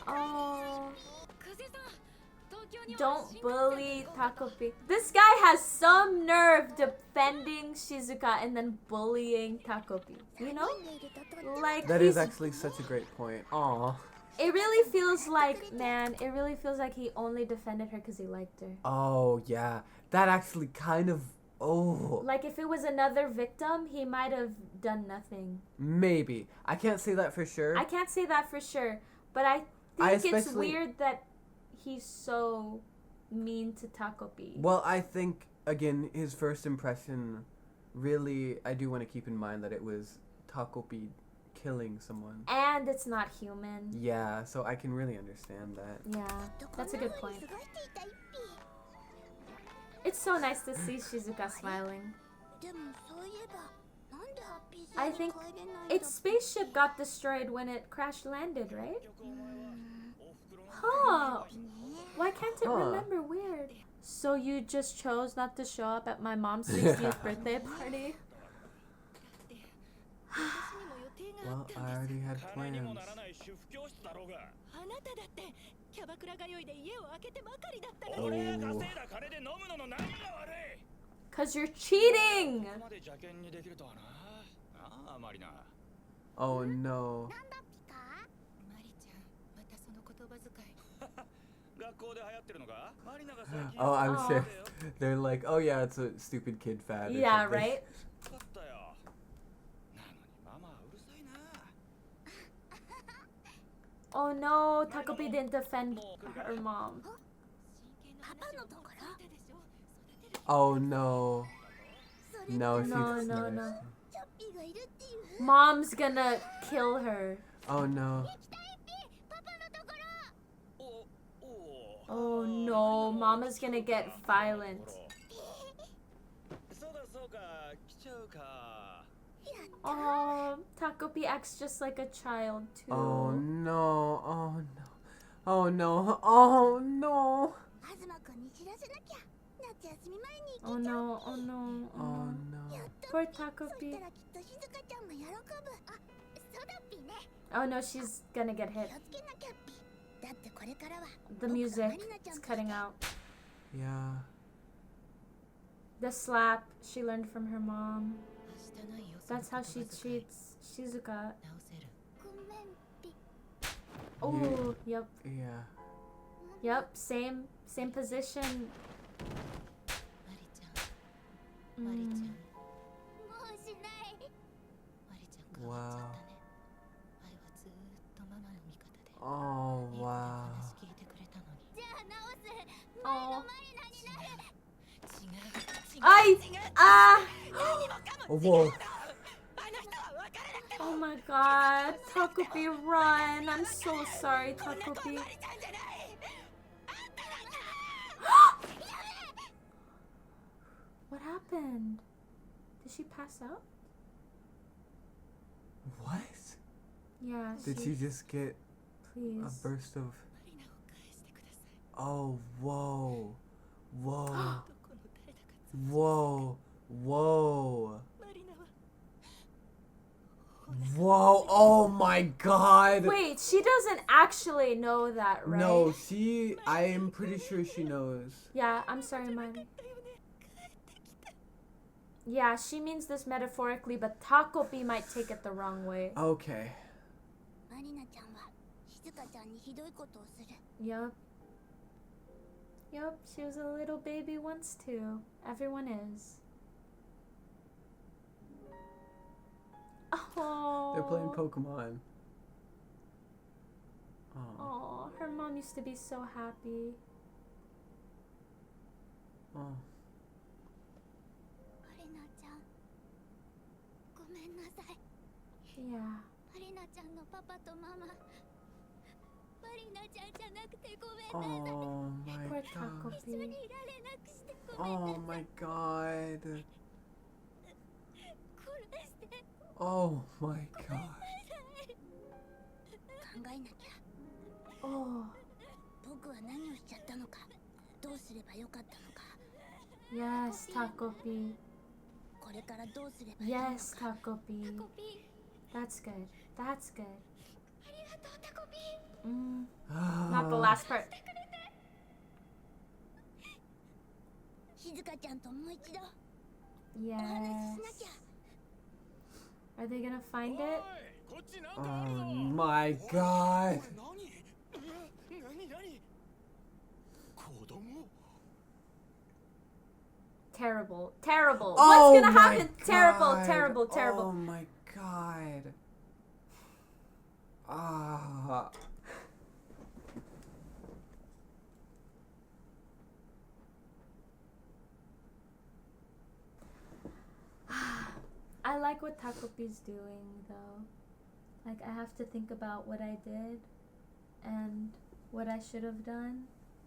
B: Oh. Don't bully Takopi. This guy has some nerve defending Shizuka and then bullying Takopi. You know? Like,
A: That is actually such a great point. Aw.
B: It really feels like, man, it really feels like he only defended her because he liked her.
A: Oh, yeah. That actually kind of Oh.
B: Like, if it was another victim, he might have done nothing.
A: Maybe. I can't say that for sure.
B: I can't say that for sure. But I think it's weird that he's so mean to Takopi.
A: Well, I think, again, his first impression, really, I do want to keep in mind that it was Takopi killing someone.
B: And it's not human.
A: Yeah, so I can really understand that.
B: Yeah, that's a good point. It's so nice to see Shizuka smiling. I think its spaceship got destroyed when it crash landed, right? Huh. Why can't it remember? Weird. So you just chose not to show up at my mom's 60th birthday party?
A: Well, I already had plans.
B: Cause you're cheating!
A: Oh no. Oh, I'm sure. They're like, oh yeah, it's a stupid kid fad.
B: Yeah, right? Oh no, Takopi didn't defend her mom.
A: Oh no. No,
B: No. Mom's gonna kill her.
A: Oh no.
B: Oh no, Mama's gonna get violent. Oh, Takopi acts just like a child too.
A: Oh no. Oh no. Oh no. Oh no.
B: Oh no, oh no,
A: Oh no.
B: Poor Takopi. Oh no, she's gonna get hit. The music is cutting out.
A: Yeah.
B: The slap she learned from her mom. That's how she treats Shizuka. Oh, yep.
A: Yeah.
B: Yep, same position.
A: Wow. Oh, wow.
B: Oh.
A: Whoa.
B: Oh my god. Takopi, run. I'm so sorry, Takopi. What happened? Did she pass out?
A: What?
B: Yeah.
A: Did she just get
B: Please.
A: a burst of... Oh, whoa. Whoa. Whoa. Whoa. Whoa, oh my god.
B: Wait, she doesn't actually know that, right?
A: No, I am pretty sure she knows.
B: Yeah, I'm sorry, Mari. Yeah, she means this metaphorically, but Takopi might take it the wrong way.
A: Okay.
B: Yup. Yup, she was a little baby once too. Everyone is. Oh.
A: They're playing Pokemon.
B: Oh, her mom used to be so happy.
A: Oh.
B: Yeah.
A: Oh my
B: Poor
A: god.
B: Takopi.
A: Oh my god. Oh my god.
B: Oh. Yes, Takopi. Yes, Takopi. That's good. That's good. Not the last part. Yes. Are they gonna find it?
A: Oh my god.
B: Terrible. Terrible.
A: Oh,
B: what's gonna
A: my
B: happen? Terrible,
A: God.
B: terrible, terrible.
A: Oh my God. Ah.
B: I like what Takopi's doing, though. Like, I have to think about what I did and what I should have done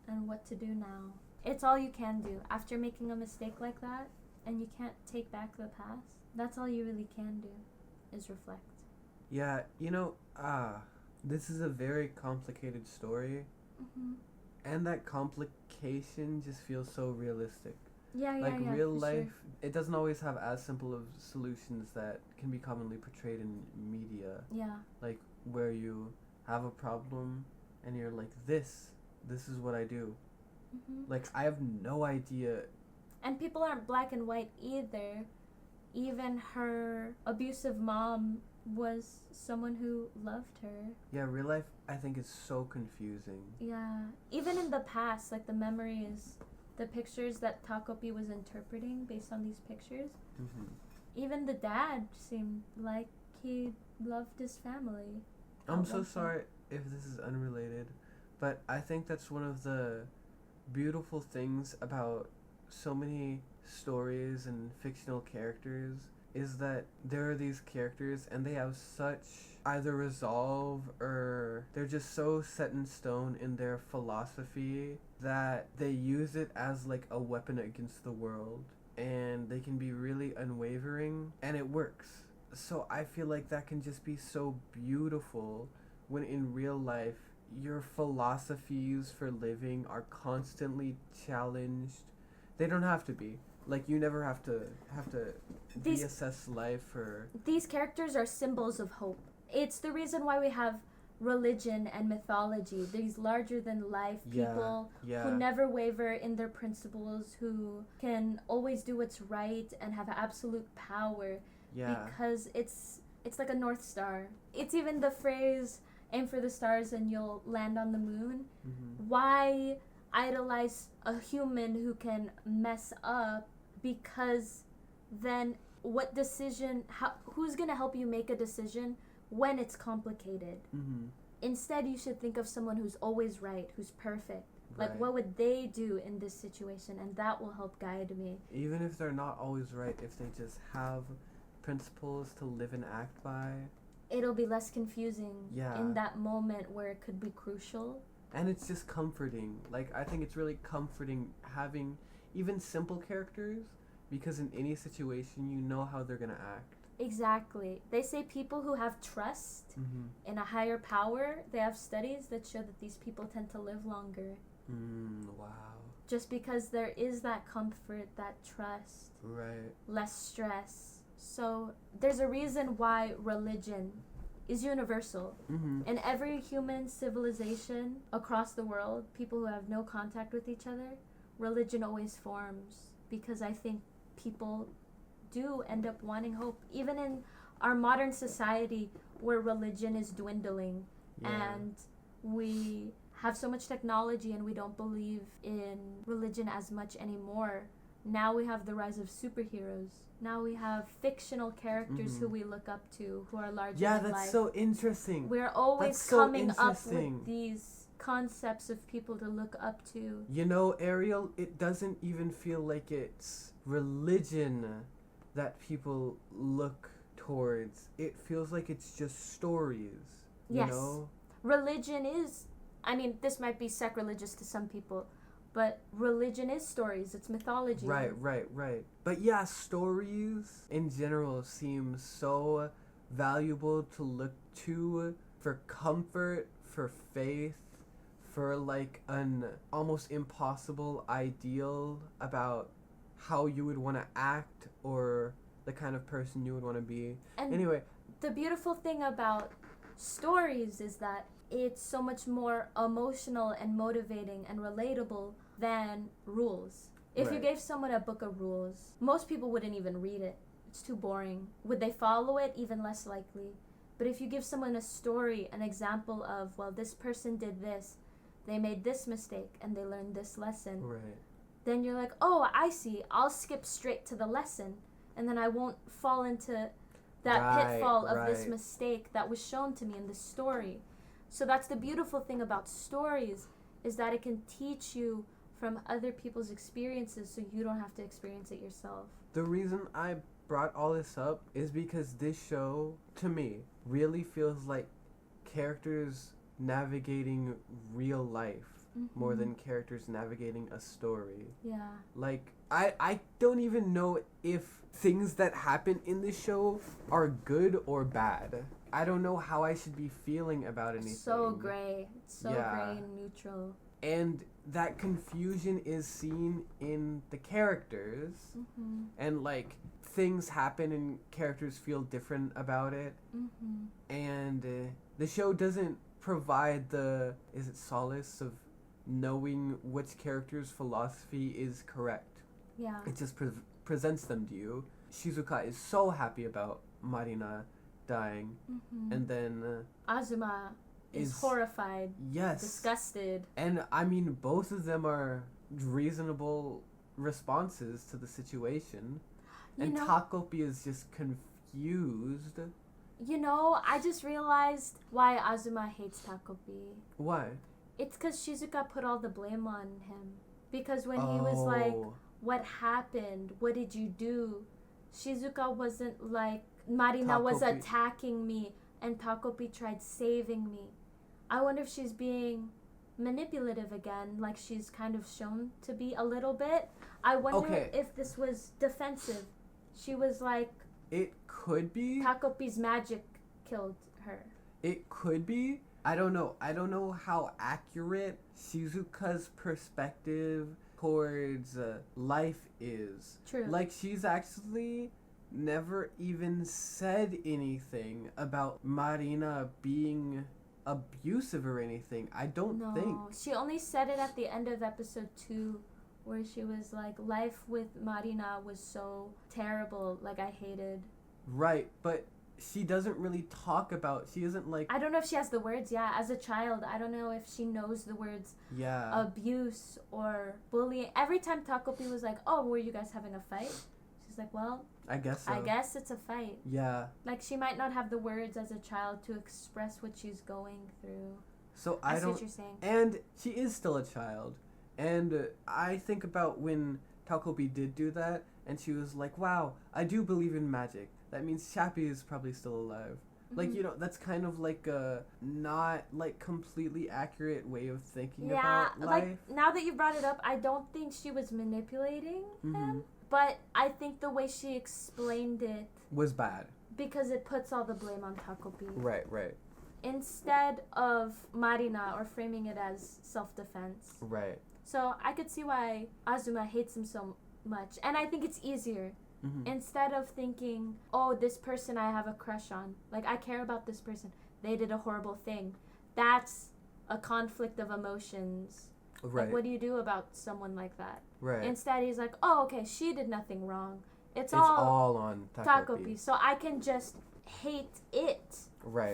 B: and what to do now. It's all you can do. After making a mistake like that and you can't take back the past, that's all you really can do is reflect.
A: Yeah, this is a very complicated story.
B: Mm-hmm.
A: And that complication just feels so realistic.
B: Yeah,
A: like real life,
B: sure.
A: It doesn't always have as simple of solutions that can be commonly portrayed in media.
B: Yeah.
A: Like where you have a problem and you're like, this is what I do.
B: Mm-hmm.
A: Like, I have no idea.
B: And people aren't black and white either. Even her abusive mom was someone who loved her.
A: Yeah, real life, I think, is so confusing.
B: Yeah. Even in the past, like the memories, the pictures that Takopi was interpreting based on these pictures,
A: Mm-hmm.
B: even the dad seemed like he loved his family.
A: I'm so sorry if this is unrelated, but I think that's one of the beautiful things about so many stories and fictional characters is that there are these characters and they have such either resolve or they're just so set in stone in their philosophy that they use it as like a weapon against the world, and they can be really unwavering and it works. So I feel like that can just be so beautiful when in real life your philosophies for living are constantly challenged. They don't have to be. Like, you never have to reassess life or...
B: These characters are symbols of hope. It's the reason why we have religion and mythology. These larger-than-life people who never waver in their principles, who can always do what's right and have absolute power.
A: Yeah.
B: Because it's like a North Star. It's even the phrase, aim for the stars and you'll land on the moon.
A: Mm-hmm.
B: Why idolize a human who can mess up? Because then what decision, who's going to help you make a decision when it's complicated?
A: Mm-hmm.
B: Instead, you should think of someone who's always right, who's perfect. Like,
A: Right.
B: what would they do in this situation? And that will help guide me.
A: Even if they're not always right, if they just have principles to live and act by.
B: It'll be less confusing
A: Yeah.
B: in that moment where it could be crucial.
A: And it's just comforting. Like, I think it's really comforting having even simple characters, because in any situation you know how they're gonna act.
B: Exactly. They say people who have trust in a higher power, they have studies that show that these people tend to live longer.
A: Wow.
B: Just because there is that comfort, that trust,
A: Right.
B: less stress. So there's a reason why religion is universal.
A: Mm-hmm.
B: In every human civilization across the world, people who have no contact with each other, religion always forms, because I think people do end up wanting hope. Even in our modern society where religion is dwindling and we have so much technology and we don't believe in religion as much anymore. Now we have the rise of superheroes. Now we have fictional characters who we look up to, who are larger than life.
A: Yeah, that's so interesting.
B: We're always coming up with these concepts of people to look up to.
A: You know, Ariel, it doesn't even feel like it's religion that people look towards. It feels like it's just stories. You know?
B: Religion is, I mean, this might be sacrilegious to some people, but religion is stories. It's mythology.
A: Right. But yeah, stories in general seem so valuable to look to for comfort, for faith, for like an almost impossible ideal about how you would want to act or the kind of person you would want to be.
B: And
A: anyway,
B: the beautiful thing about stories is that it's so much more emotional and motivating and relatable than rules. If you gave someone a book of rules, most people wouldn't even read it. It's too boring. Would they follow it? Even less likely. But if you give someone a story, an example of, well, this person did this, they made this mistake, and they learned this lesson.
A: Right.
B: then you're like, oh, I see. I'll skip straight to the lesson, and then I won't fall into that pitfall of this mistake that was shown to me in the story. So that's the beautiful thing about stories, is that it can teach you from other people's experiences so you don't have to experience it yourself.
A: The reason I brought all this up is because this show, to me, really feels like characters navigating real life more than characters navigating a story.
B: Yeah.
A: Like, I don't even know if things that happen in this show are good or bad. I don't know how I should be feeling about anything.
B: So gray. It's so gray and neutral.
A: And that confusion is seen in the characters. And, like, things happen and characters feel different about it. And the show doesn't provide the, is it solace of knowing which character's philosophy is correct.
B: Yeah.
A: It just presents them to you. Shizuka is so happy about Marina dying. And then
B: Azuma is horrified.
A: Yes.
B: Disgusted.
A: And I mean, both of them are reasonable responses to the situation. And Takopi is just confused.
B: You know, I just realized why Azuma hates Takopi.
A: Why?
B: It's because Shizuka put all the blame on him. Because when he was like, what happened? What did you do? Shizuka wasn't like, Marina was attacking me and Takopi tried saving me. I wonder if she's being manipulative again, like she's kind of shown to be a little bit. I wonder if this was defensive. She was like...
A: It could be.
B: Takopi's magic killed her.
A: It could be. I don't know. I don't know how accurate Shizuka's perspective towards life is.
B: True.
A: Like, she's actually never even said anything about Marina being abusive or anything. I don't think.
B: No, she only said it at the end of episode 2, where she was like, life with Marina was so terrible, like I hated.
A: Right, but she doesn't really talk about, she isn't like...
B: I don't know if she has the words, as a child. I don't know if she knows the words abuse or bullying. Every time Takopi was like, oh, were you guys having a fight? She's like, well...
A: I guess so.
B: I guess it's a fight.
A: Yeah.
B: Like, she might not have the words as a child to express what she's going through.
A: So
B: I see what you're saying.
A: And she is still a child. And I think about when Takopi did do that, and she was like, wow, I do believe in magic. That means Chappie is probably still alive. Like, you know, that's kind of like a not, like, completely accurate way of thinking about life.
B: Like, now that you brought it up, I don't think she was manipulating him. But I think the way she explained it...
A: was bad.
B: Because it puts all the blame on Takopi.
A: Right, right.
B: Instead of Marina, or framing it as self-defense.
A: Right.
B: So I could see why Azuma hates him so much. And I think it's easier. Instead of thinking, oh, this person I have a crush on. Like, I care about this person. They did a horrible thing. That's a conflict of emotions.
A: Right.
B: Like, what do you do about someone like that?
A: Right.
B: Instead, he's like, oh, okay, she did nothing wrong. It's
A: all on Takopi.
B: So I can just hate it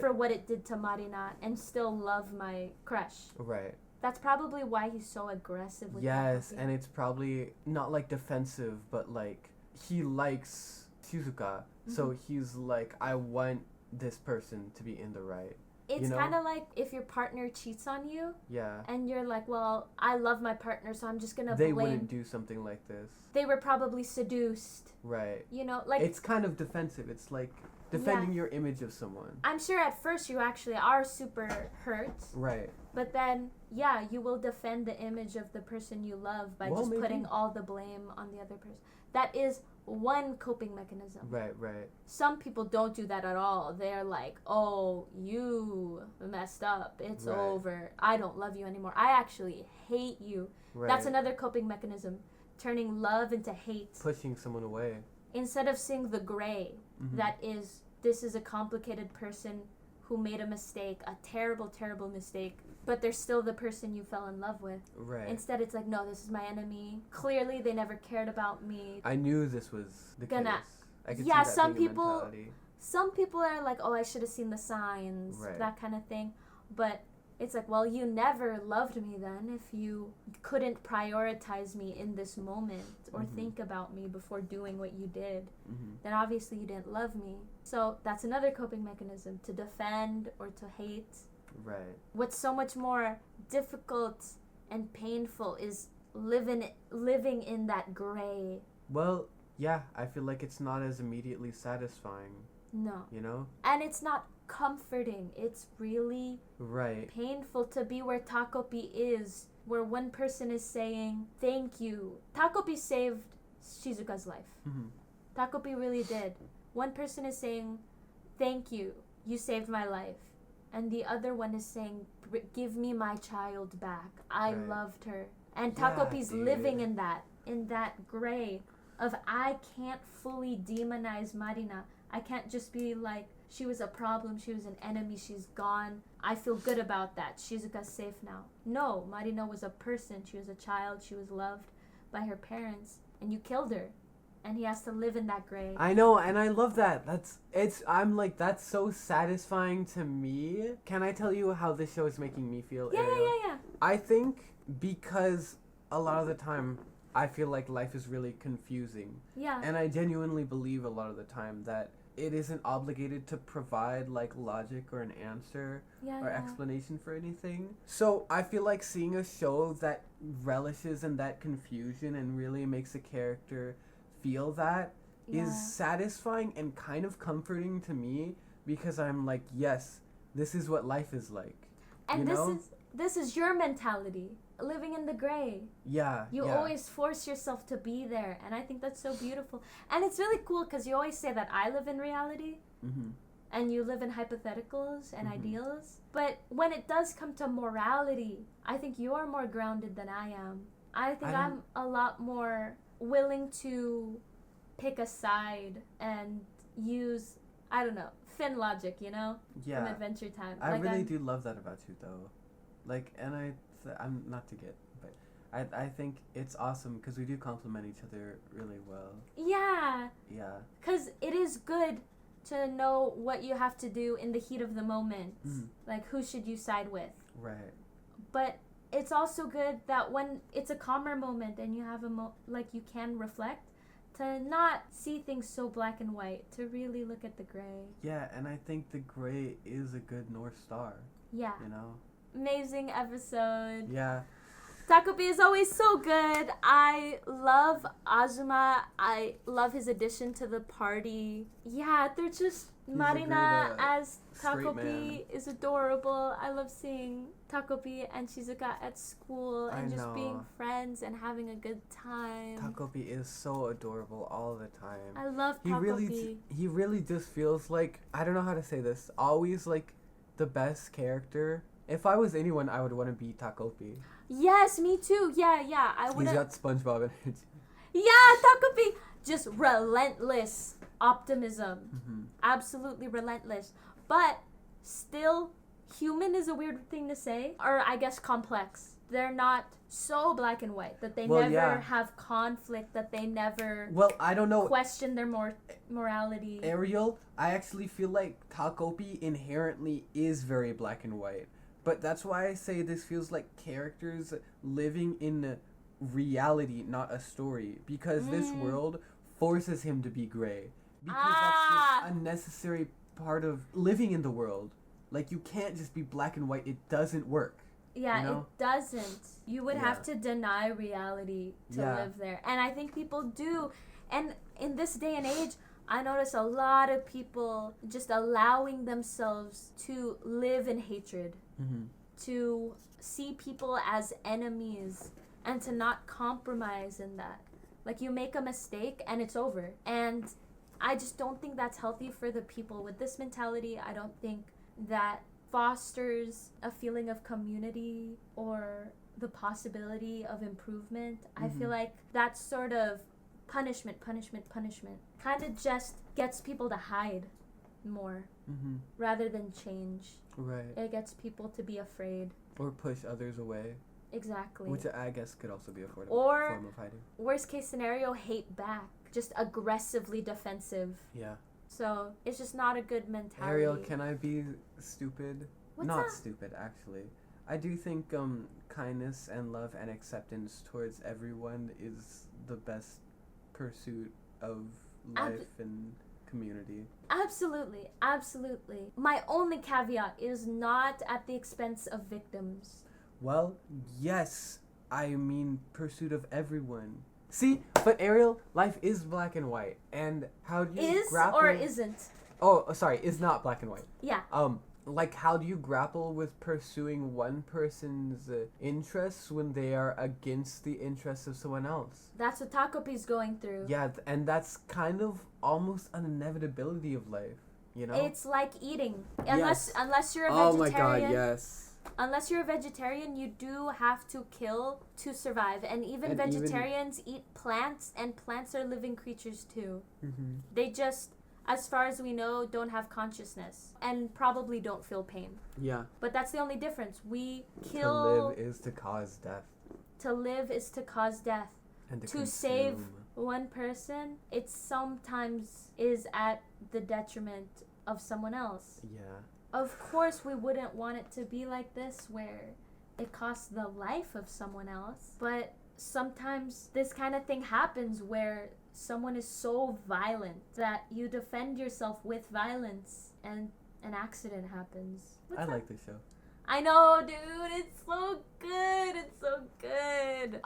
B: for what it did to Marina and still love my crush.
A: Right.
B: That's probably why he's so aggressive with
A: Yes,
B: Takopi.
A: and it's probably not like defensive, but like he likes Shizuka, so he's like, I want this person to be in the right.
B: It's kind of like if your partner cheats on you.
A: Yeah.
B: And you're like, well, I love my partner, so I'm just going to
A: blame. They
B: blame.
A: wouldn't do something like this.
B: They were probably seduced.
A: Right.
B: You know, like...
A: It's kind of defensive. It's like defending your image of someone.
B: I'm sure at first you actually are super hurt.
A: Right.
B: But then, you will defend the image of the person you love by just putting all the blame on the other person. That is one coping mechanism.
A: Right, right.
B: Some people don't do that at all. They're like, oh, you messed up. It's over. I don't love you anymore. I actually hate you. Right. That's another coping mechanism. Turning love into hate.
A: Pushing someone away.
B: Instead of seeing the gray, that is, this is a complicated person who made a mistake, a terrible, terrible mistake, but they're still the person you fell in love with.
A: Right.
B: Instead, it's like, no, this is my enemy. Clearly, they never cared about me.
A: I knew this was the case. I could see that
B: some
A: being
B: people,
A: mentality.
B: some people are like, oh, I should have seen the signs, that kind of thing. But It's like, well, you never loved me then if you couldn't prioritize me in this moment or think about me before doing what you did. Then obviously you didn't love me. So that's another coping mechanism, to defend or to hate.
A: Right.
B: What's so much more difficult and painful is living in that gray.
A: Well, yeah, I feel like it's not as immediately satisfying.
B: No.
A: You know?
B: And it's not comforting. It's really
A: right.
B: painful to be where Takopi is, where one person is saying, thank you. Takopi saved Shizuka's life. Takopi really did. One person is saying, thank you. You saved my life. And the other one is saying, give me my child back. I loved her. And Takopi's living in that gray of, I can't fully demonize Marina. I can't just be like, she was a problem, she was an enemy, she's gone. I feel good about that. Shizuka's safe now. No, Marina was a person. She was a child. She was loved by her parents. And you killed her. And he has to live in that gray.
A: I know, and I love that. I'm like, that's so satisfying to me. Can I tell you how this show is making me feel?
B: Yeah.
A: I think because a lot of the time, I feel like life is really confusing.
B: Yeah.
A: And I genuinely believe a lot of the time that it isn't obligated to provide like logic or an answer or explanation for anything. So I feel like seeing a show that relishes in that confusion and really makes a character feel that is satisfying and kind of comforting to me, because I'm like, yes, this is what life is like.
B: And this is your mentality, living in the gray. You always force yourself to be there, and I think that's so beautiful. And it's really cool because you always say that I live in reality and you live in hypotheticals and ideals, but when it does come to morality, I think you're more grounded than I am. I think I'm a lot more willing to pick a side and use, I don't know, Finn logic, you know, from Adventure Time.
A: I really do love that about you, though. Like, and I'm not to get, but I think it's awesome because we do complement each other really well.
B: Yeah.
A: Yeah.
B: Because it is good to know what you have to do in the heat of the moment. Like, who should you side with?
A: Right.
B: But it's also good that when it's a calmer moment and you have like you can reflect, to not see things so black and white, to really look at the gray.
A: Yeah, and I think the gray is a good North Star.
B: Yeah.
A: You know?
B: Amazing episode.
A: Yeah.
B: Takopi is always so good. I love Azuma. I love his addition to the party. Yeah, they're just... Marina as Takopi is adorable. I love seeing Takopi and Shizuka at school and just being friends and having a good time.
A: Takopi is so adorable all the time.
B: I love Takopi.
A: He really just feels like, I don't know how to say this, always like the best character. If I was anyone, I would want to be Takopi.
B: Yes, me too. Yeah.
A: He's got SpongeBob energy.
B: Yeah, Takopi. Just relentless optimism. Absolutely relentless. But still, human is a weird thing to say. Or I guess complex. They're not so black and white that they never have conflict, that they never
A: I don't know,
B: question their morality.
A: Ariel, I actually feel like Takopi inherently is very black and white. But that's why I say this feels like characters living in reality, not a story. Because this world forces him to be gray. Because that's just a necessary part of living in the world. Like, you can't just be black and white. It doesn't work.
B: Yeah,
A: you know?
B: It doesn't. You would have to deny reality to live there. And I think people do. And in this day and age, I notice a lot of people just allowing themselves to live in hatred. To see people as enemies and to not compromise in that. Like, you make a mistake and it's over. And I just don't think that's healthy for the people with this mentality. I don't think that fosters a feeling of community or the possibility of improvement. I feel like that sort of punishment kind of just gets people to hide more rather than change.
A: Right.
B: It gets people to be afraid.
A: Or push others away.
B: Exactly.
A: Which I guess could also be a form of hiding.
B: Worst case scenario, hate back. Just aggressively defensive.
A: Yeah.
B: So it's just not a good mentality.
A: Ariel, can I be stupid?
B: What's
A: not
B: that?
A: stupid, actually. I do think kindness and love and acceptance towards everyone is the best pursuit of life and community.
B: Absolutely, absolutely. My only caveat is not at the expense of victims.
A: Well, yes, I mean pursuit of everyone. See, but Ariel, life is black and white, and how do you grapple?
B: Or isn't?
A: Oh, sorry, is not black and white.
B: Yeah.
A: Like, how do you grapple with pursuing one person's interests when they are against the interests of someone else?
B: That's what Takopi's going through.
A: Yeah, and that's kind of almost an inevitability of life, you know?
B: It's like eating.
A: Yes.
B: Unless you're a
A: Oh
B: vegetarian.
A: my god, yes.
B: Unless you're a vegetarian, you do have to kill to survive. And even vegetarians eat plants, and plants are living creatures too.
A: Mm-hmm.
B: They just, as far as we know, don't have consciousness and probably don't feel pain.
A: Yeah.
B: But that's the only difference. We kill.
A: To live is to cause death.
B: To live is to cause death.
A: And
B: to save one person, it sometimes is at the detriment of someone else.
A: Yeah.
B: Of course, we wouldn't want it to be like this where it costs the life of someone else. But sometimes this kind of thing happens where someone is so violent that you defend yourself with violence and an accident happens.
A: I like this show.
B: I know, dude. It's so good. It's so good.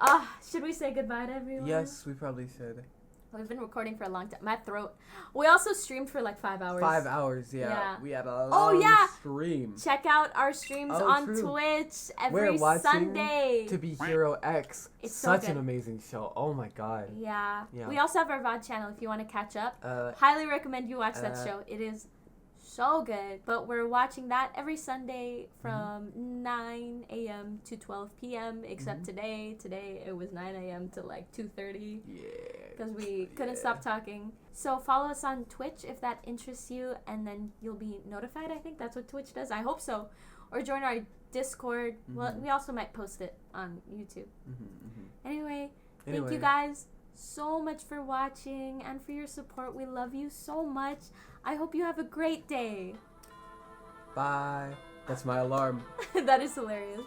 B: Should we say goodbye to everyone?
A: Yes, we probably should.
B: We've been recording for a long time. My throat. We also streamed for like 5 hours.
A: 5 hours, yeah. We had a long stream.
B: Check out our streams on Twitch every Sunday.
A: To Be Hero X.
B: It's
A: such
B: so good.
A: an amazing show. Oh my god.
B: Yeah. We also have our VOD channel if you want to catch up. Highly recommend you watch that show. It is so good. But we're watching that every Sunday from 9 a.m. to 12 p.m. Except today. Today it was 9 a.m. to like 2:30.
A: Yeah.
B: Because we couldn't stop talking. So follow us on Twitch if that interests you, and then you'll be notified. I think that's what Twitch does. I hope so. Or join our Discord. Well, we also might post it on YouTube. Anyway, thank you guys so much for watching and for your support. We love you so much. I hope you have a great day.
A: Bye. That's my alarm.
B: That is hilarious.